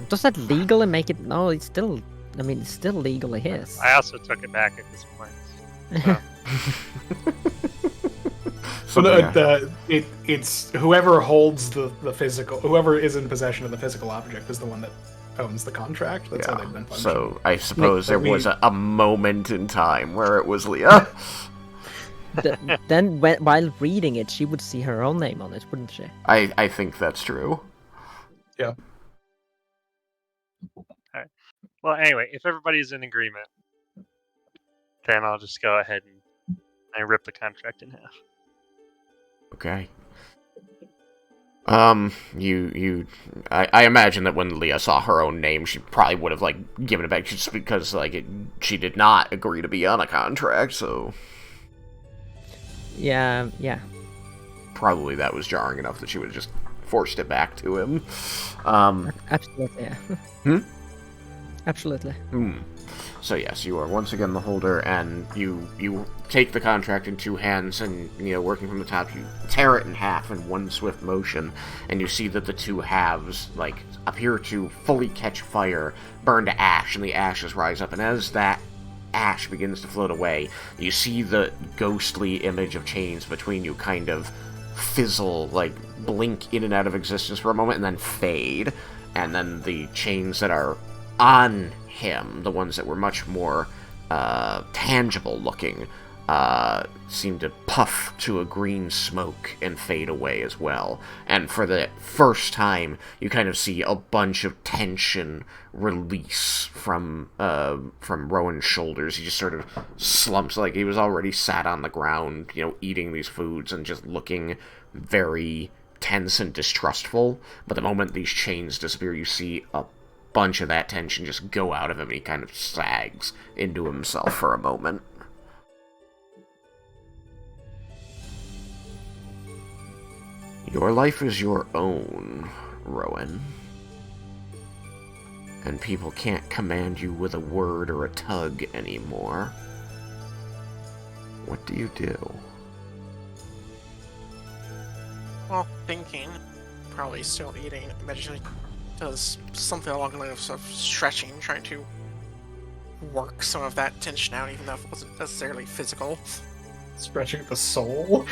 Does that legally make it? No, it's still. I mean, it's still legally his. I also took it back at this point. So. It's whoever holds the physical, whoever is in possession of the physical object is the one that owns the contract. That's how they've been functioning. So I suppose there was a moment in time where it was Leah. Then, while reading it, she would see her own name on it, wouldn't she? I think that's true. Yeah. Alright. Well, anyway, if everybody's in agreement, then I'll just go ahead and rip the contract in half. Okay. I imagine that when Leah saw her own name, she probably would have, given it back just because, she did not agree to be on a contract, so... Yeah. Probably that was jarring enough that she would have just forced it back to him. Absolutely, yeah. Absolutely. So yes, you are once again the holder, and you take the contract in two hands, and, working from the top, you tear it in half in one swift motion, and you see that the two halves, appear to fully catch fire, burn to ash, and the ashes rise up, and as that ash begins to float away, you see the ghostly image of chains between you kind of fizzle, blink in and out of existence for a moment, and then fade, and then the chains that are on him, the ones that were much more tangible looking, seem to puff to a green smoke and fade away as well. And for the first time, you kind of see a bunch of tension release from Rowan's shoulders. He just sort of slumps, like he was already sat on the ground, eating these foods and just looking very tense and distrustful. But the moment these chains disappear, you see a bunch of that tension just go out of him, and he kind of sags into himself for a moment. Your life is your own, Roen. And people can't command you with a word or a tug anymore. What do you do? Well, thinking, probably still eating. Imagine he does something along the lines of stretching, trying to work some of that tension out, even though it wasn't necessarily physical. Stretching the soul?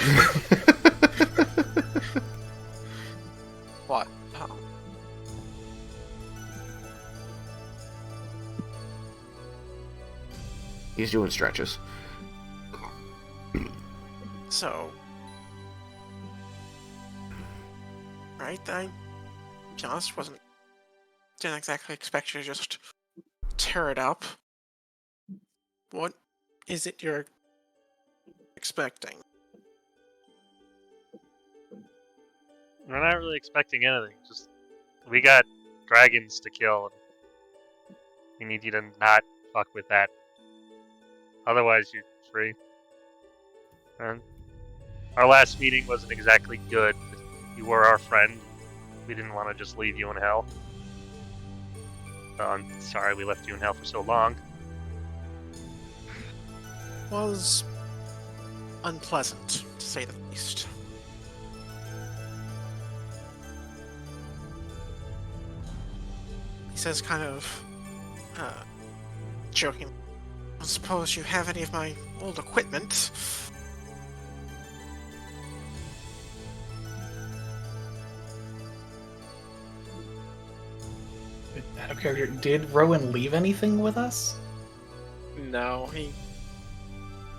What? He's doing stretches. So, right? To be honest, didn't exactly expect you to just tear it up. What is it you're expecting? We're not really expecting anything. Just we got dragons to kill. We need you to not fuck with that. Otherwise, you're free. And our last meeting wasn't exactly good. You were our friend. We didn't want to just leave you in hell. So I'm sorry we left you in hell for so long. Was unpleasant, to say the least. He says, kind of joking, I suppose you have any of my old equipment? Out of character, did Roen leave anything with us? No, he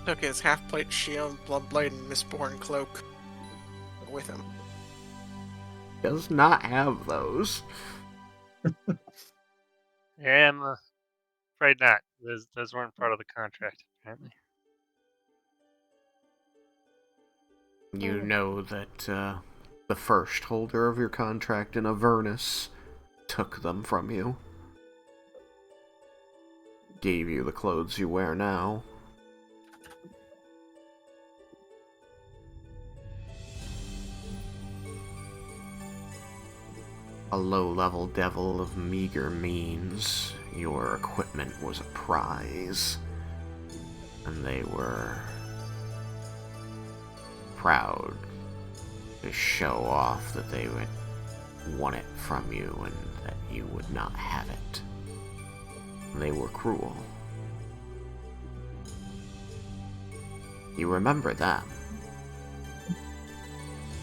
took his half-plate shield, bloodblade, and mistborn cloak with him. Does not have those. Yeah, I'm afraid not. Those weren't part of the contract, apparently. You know that the first holder of your contract in Avernus took them from you. Gave you the clothes you wear now. A low-level devil of meager means, your equipment was a prize. And they were proud to show off that they would want it from you and that you would not have it. They were cruel. You remember them.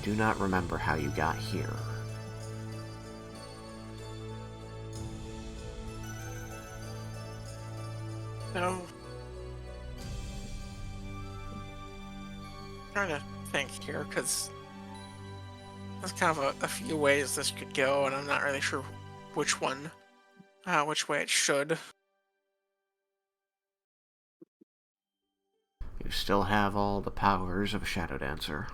Do not remember how you got here. No. Trying to think here, because there's kind of a few ways this could go, and I'm not really sure which way it should. You still have all the powers of a Shadow Dancer.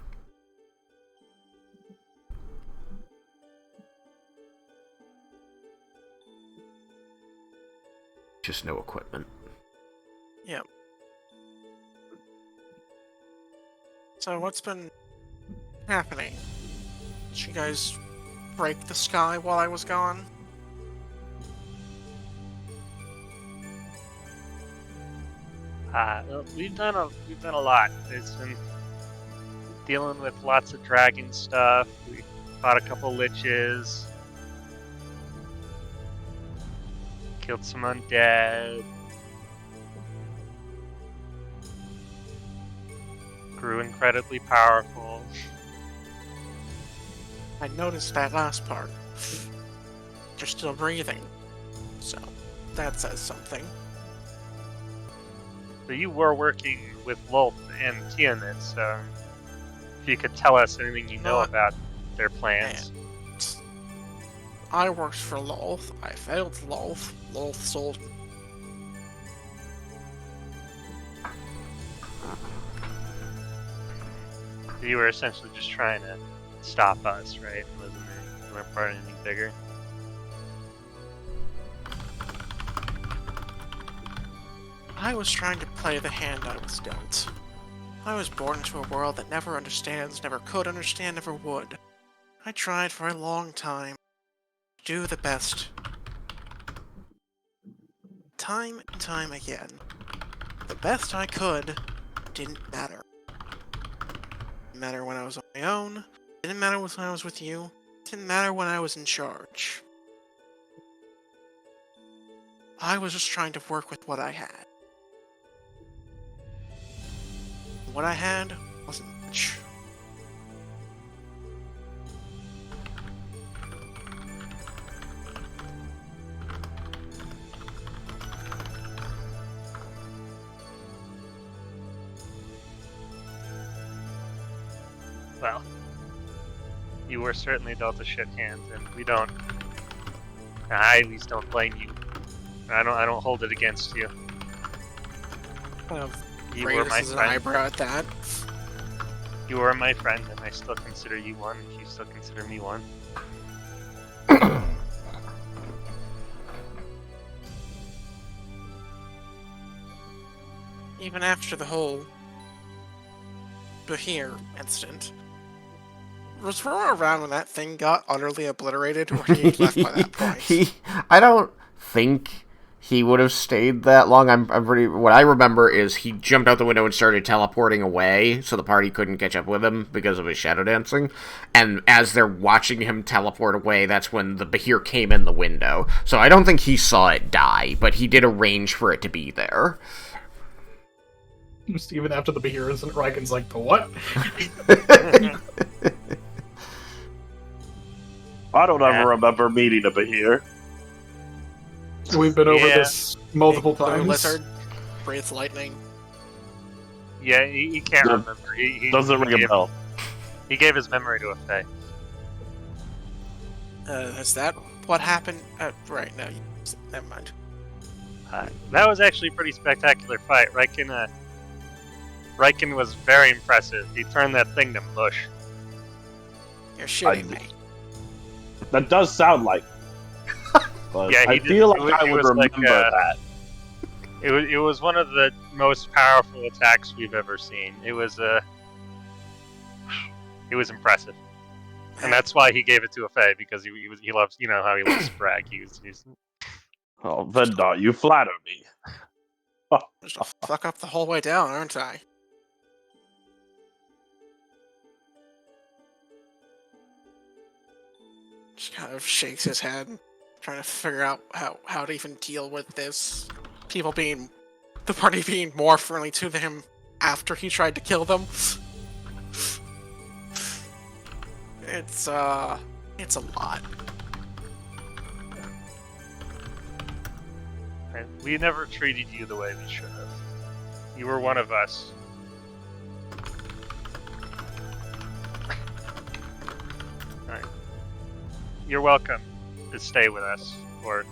Just no equipment. Yep. So what's been happening? Did you guys break the sky while I was gone? Well, we've done a lot. It's been dealing with lots of dragon stuff. We fought a couple liches, killed some undead, grew incredibly powerful. I noticed that last part. You're still breathing. So, that says something. So you were working with Lolth and Tiamat, so if you could tell us anything you know about their plans. I worked for Lolth. I failed Lolth. Lolth sold me. You were essentially just trying to stop us, right? You weren't part of anything bigger. I was trying to play the hand I was dealt. I was born into a world that never understands, never could understand, never would. I tried for a long time to do the best. Time and time again. The best I could didn't matter. Didn't matter when I was on my own. Didn't matter when I was with you. Didn't matter when I was in charge. I was just trying to work with what I had. What I had wasn't much. Well, you were certainly dealt a shit hand, and we don't. I at least don't blame you. I don't hold it against you. Kind of You were my raises an friend. eyebrow at that. You were my friend, and I still consider you one. If you still consider me one. Even after the whole Bahir incident, was Roen around when that thing got utterly obliterated, or he left by that point? I don't think he would have stayed that long. I'm pretty. What I remember is he jumped out the window and started teleporting away, so the party couldn't catch up with him because of his shadow dancing. And as they're watching him teleport away, that's when the Bahir came in the window. So I don't think he saw it die, but he did arrange for it to be there. Just even after the Bahir incident, Raiken's like, the what? I don't ever remember meeting a Bahir. We've been over Yeah. this multiple Big blue times. lizard breathes lightning. Yeah, he can't Does- remember. He Doesn't ring a gave- bell. He gave his memory to a fae. Is that what happened? Right, no, never mind. That was actually a pretty spectacular fight. Raiken was very impressive. He turned that thing to mush. You're shooting me. That does sound like. But Yeah, I he did- feel it like was- I it would was like, remember that. It was one of the most powerful attacks we've ever seen. It was impressive, and that's why he gave it to a fae, because he loves, you know how he loves to brag. He's Oh, Vendar, you flatter me. Just a fuck up the whole way down, aren't I? Just kind of shakes his head, trying to figure out how to even deal with this. The party being more friendly to him after he tried to kill them. It's a lot. And we never treated you the way we should have. You were one of us. Alright. You're welcome to stay with us, or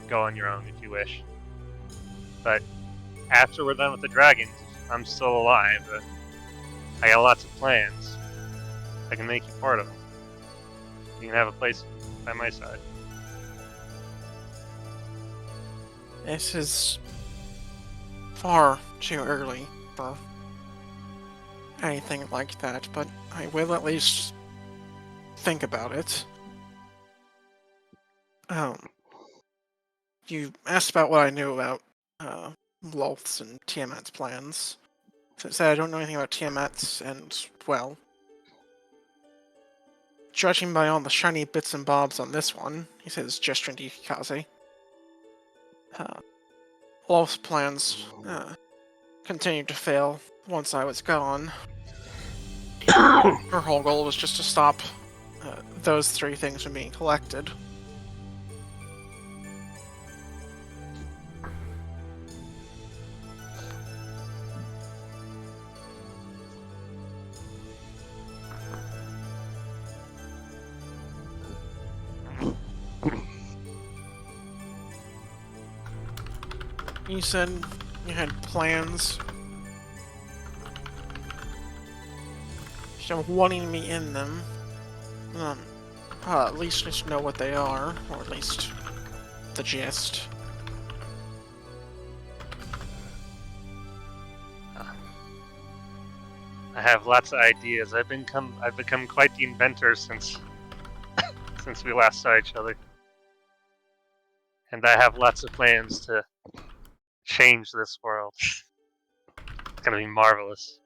go on your own if you wish. But after we're done with the dragons, I'm still alive. I got lots of plans. I can make you part of them. You can have a place by my side. This is far too early for anything like that, but I will at least think about it. You asked about what I knew about Lolth's and Tiamat's plans. So I said I don't know anything about Tiamat's, and, well, judging by all the shiny bits and bobs on this one, he says, gesturing to Yukikaze, Lolth's plans continued to fail once I was gone. Her whole goal was just to stop those three things from being collected. You said you had plans. So wanting me in them. At least just know what they are, or at least the gist. I have lots of ideas. I've become quite the inventor since since we last saw each other. And I have lots of plans to change this world. It's gonna be marvelous.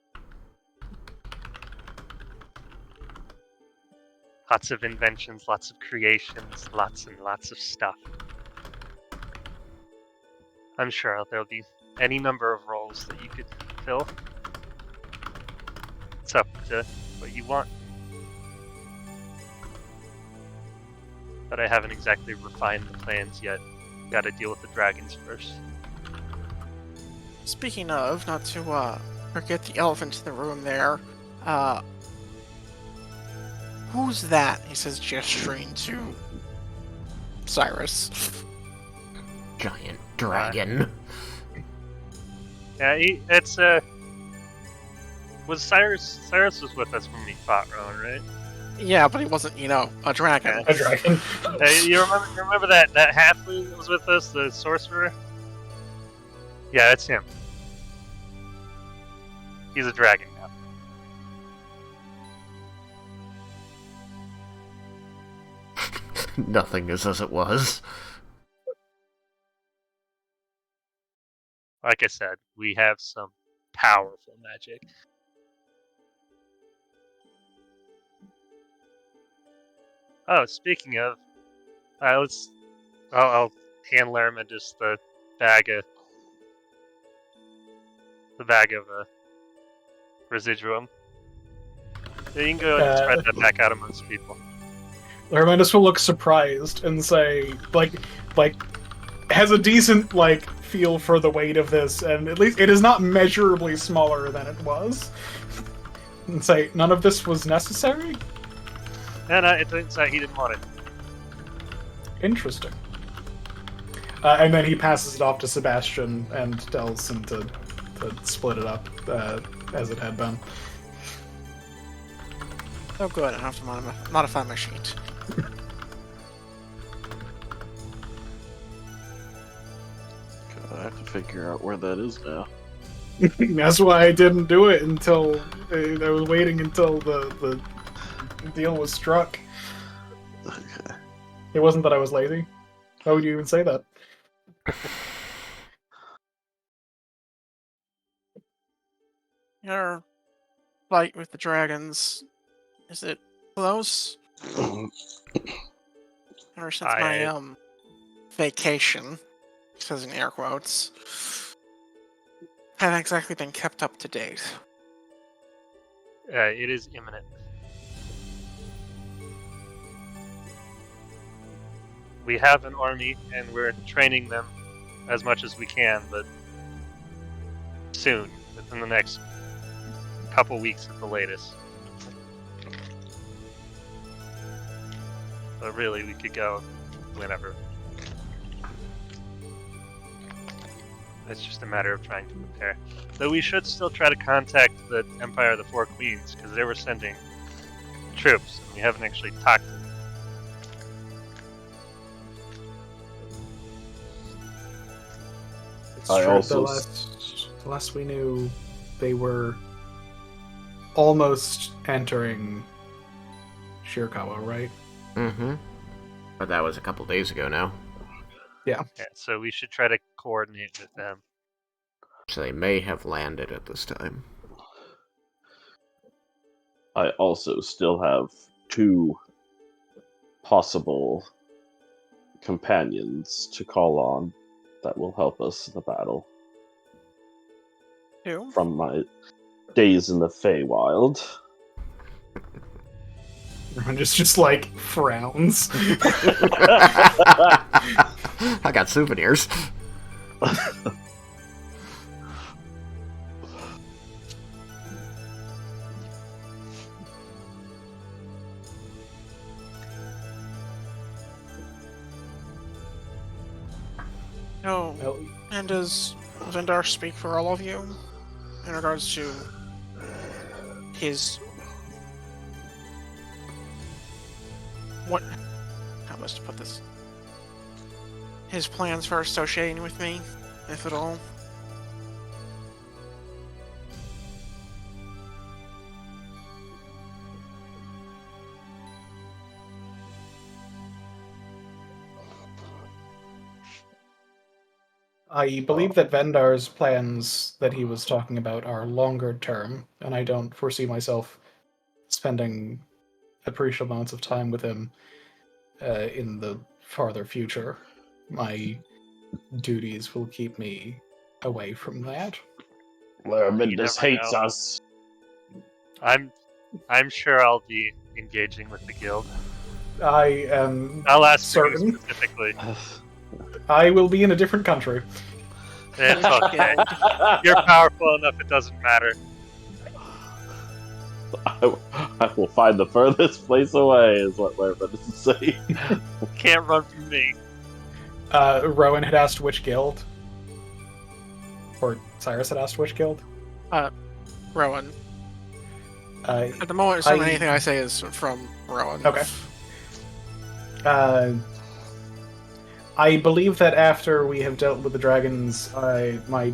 Lots of inventions, lots of creations, lots and lots of stuff. I'm sure there'll be any number of roles that you could fill. It's up to what you want. But I haven't exactly refined the plans yet. Gotta deal with the dragons first. Speaking of, not to forget the elephant in the room there, Who's that? He says, gesturing to Cyrus. Giant dragon. Yeah, it's was Cyrus was with us when we fought Roen, right? Yeah, but he wasn't, a dragon. A dragon. Hey, you remember that halfling that was with us, the sorcerer? Yeah, that's him. He's a dragon now. Nothing is as it was. Like I said, we have some powerful magic. Oh, speaking of, I'll hand Laramie just the bag of residuum. Yeah, you can go and spread that back out amongst people. Larmandus will look surprised and say, like, has a decent, feel for the weight of this, and at least it is not measurably smaller than it was. And say, none of this was necessary? And it turns out he didn't want it. Interesting. And then he passes it off to Sebastian and tells him to split it up as it had been. Oh, good. I don't have to modify my sheet. I have to figure out where that is now. That's why I didn't do it until I was waiting until the deal was struck. Okay. It wasn't that I was lazy. How would you even say that? Your fight with the dragons, is it close? Ever since my vacation, says in air quotes, haven't exactly been kept up to date. It is imminent. We have an army, and we're training them as much as we can, but soon, within the next couple weeks at the latest. But really, we could go whenever. It's just a matter of trying to prepare. Though we should still try to contact the Empire of the Four Queens, because they were sending troops, and we haven't actually talked to them. It's I true. also The last we knew, they were almost entering Shirakawa, right? Mm-hmm. But that was a couple days ago now. Yeah, so we should try to coordinate with them. So they may have landed at this time. I also still have 2 possible companions to call on that will help us in the battle. Who? From my days in the Feywild. Just frowns. I got souvenirs. No. Well, And does Vendar speak for all of you in regards to his how best to put this? His plans for associating with me, if at all? I believe that Vendar's plans that he was talking about are longer term, and I don't foresee myself spending appreciable amounts of time with him in the farther future. My duties will keep me away from that. Larmindus never hates know. us. I'm sure I'll be engaging with the guild. I am I'll ask for you certain. specifically. I will be in a different country. It's okay. You're powerful enough; it doesn't matter. I will find the furthest place away, is what Larvin is saying. Can't run from me. Roen had asked which guild. Or Cyrus had asked which guild. Rowan. At the moment, anything I say is from Rowan. Okay. I believe that after we have dealt with the dragons, my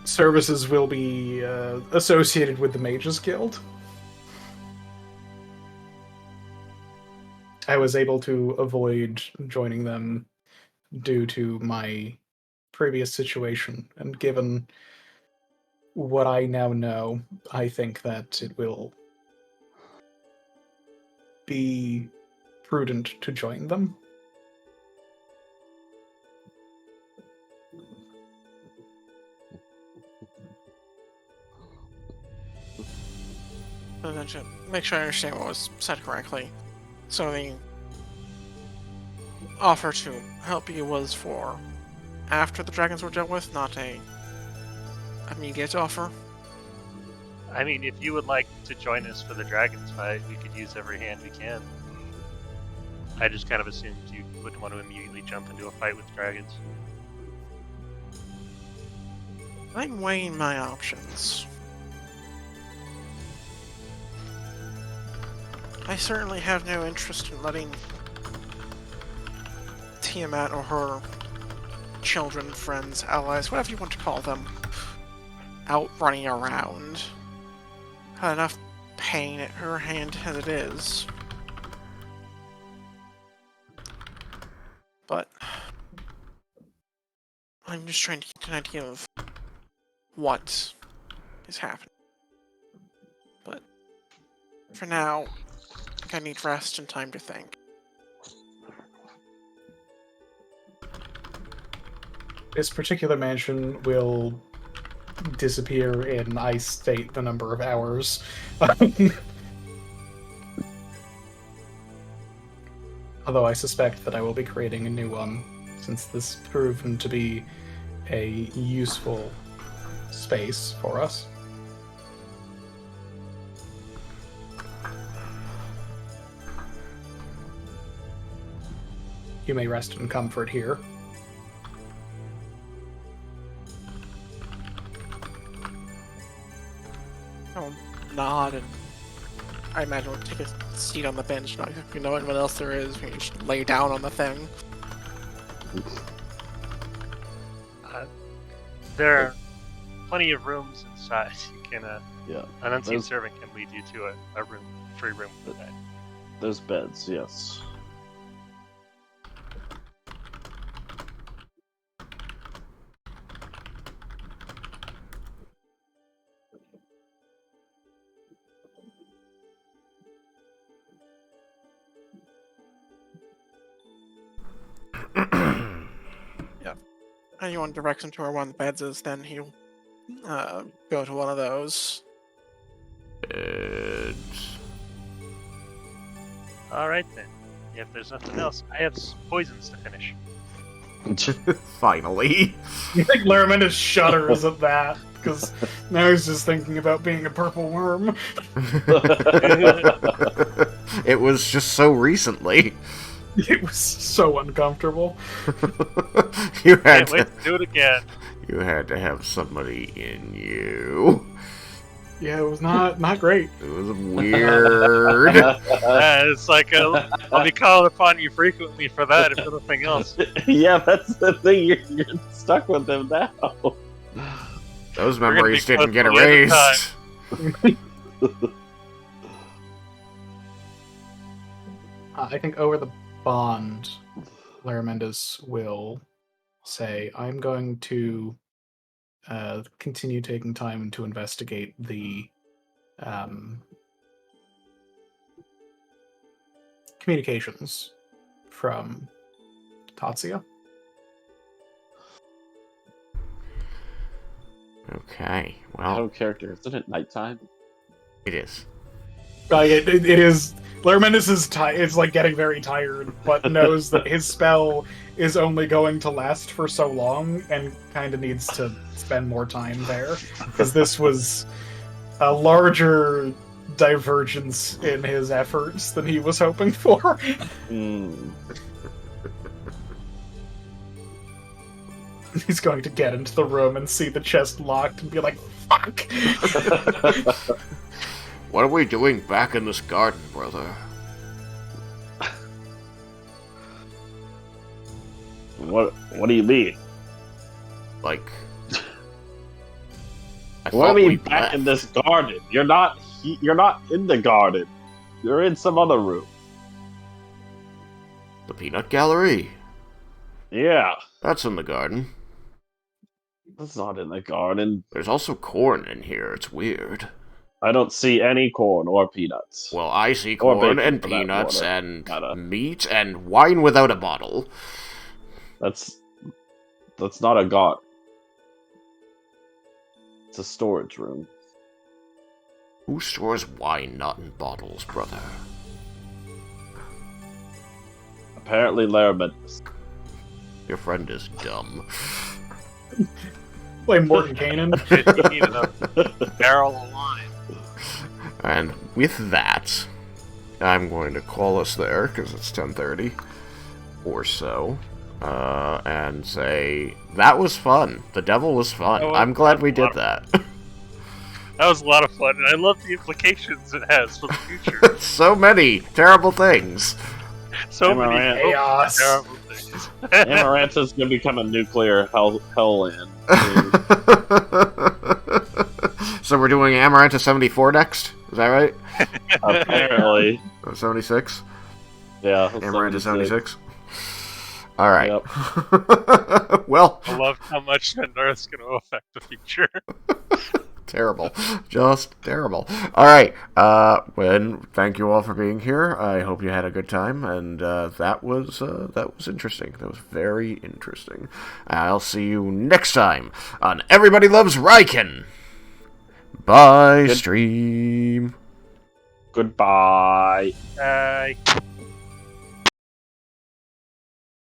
services will be associated with the Mages Guild. I was able to avoid joining them due to my previous situation, and given what I now know, I think that it will be prudent to join them. So then to make sure I understand what was said correctly. So the offer to help you was for after the dragons were dealt with, not a immediate offer. I mean, if you would like to join us for the dragons fight, we could use every hand we can. I just kind of assumed you wouldn't want to immediately jump into a fight with dragons. I'm weighing my options. I certainly have no interest in letting Tiamat or her children, friends, allies, whatever you want to call them, out running around. Had enough pain at her hand as it is. But I'm just trying to get an idea of what is happening. But for now, I need rest and time to think. This particular mansion will disappear in, I state, the number of hours. Although I suspect that I will be creating a new one, since this proven to be a useful space for us. You may rest in comfort here. I'll nod and I imagine we'll take a seat on the bench. Not if we know what else there is, we can just lay down on the thing. There are plenty of rooms inside. You can, Yeah. an unseen There's- servant can lead you to a room, free room for that. There's beds, yes. Anyone directs him to where one of the beds is, then he'll go to one of those. Alright then. If there's nothing else, I have poisons to finish. Finally. You think Laraminda shudders at that, because now he's just thinking about being a purple worm. It was just so recently. It was so uncomfortable. You had Can't wait to do it again. You had to have somebody in you. Yeah, it was not great. It was weird. It's like, I'll be calling upon you frequently for that, if nothing else. Yeah, that's the thing. You're stuck with them now. Those We're gonna memories be didn't get close to the end of erased. I think over the bond, Laramendas will say, I'm going to continue taking time to investigate the communications from Tatsuya. Okay, Out well, of character. Isn't it nighttime? it is. It is. Laramendas is it's like getting very tired, but knows that his spell is only going to last for so long and kind of needs to spend more time there. Because this was a larger divergence in his efforts than he was hoping for. He's going to get into the room and see the chest locked and be like, fuck! What are we doing back in this garden, brother? What do you mean? Like... What do you mean back in this garden? You're not in the garden. You're in some other room. The peanut gallery? Yeah. That's in the garden. That's not in the garden. There's also corn in here. It's weird. I don't see any corn or peanuts. Well, I see Or corn bacon, and for that peanuts matter. and Matter. meat and wine without a bottle. That's not a garden. It's a storage room. Who stores wine not in bottles, brother? Apparently Larriman. Your friend is dumb. Play Morton Kanan. You need a barrel of wine. And with that, I'm going to call us there, because it's 10:30 or so, and say, that was fun. The devil was fun. That was I'm glad we a did lot that. That was a lot of fun, and I love the implications it has for the future. So many terrible things. So many Amaranth. Chaos. terrible things. Amaranta's gonna become a nuclear hellland. So we're doing Amaranta 74 next? Is that right? Apparently. 76? Yeah. Amaranta 76? Alright. Yep. Well, I love how much the Earth's going to affect the future. terrible. Just terrible. Alright, thank you all for being here. I hope you had a good time, and that was interesting. That was very interesting. I'll see you next time on Everybody Loves Raiken. Bye, stream. Goodbye. Bye.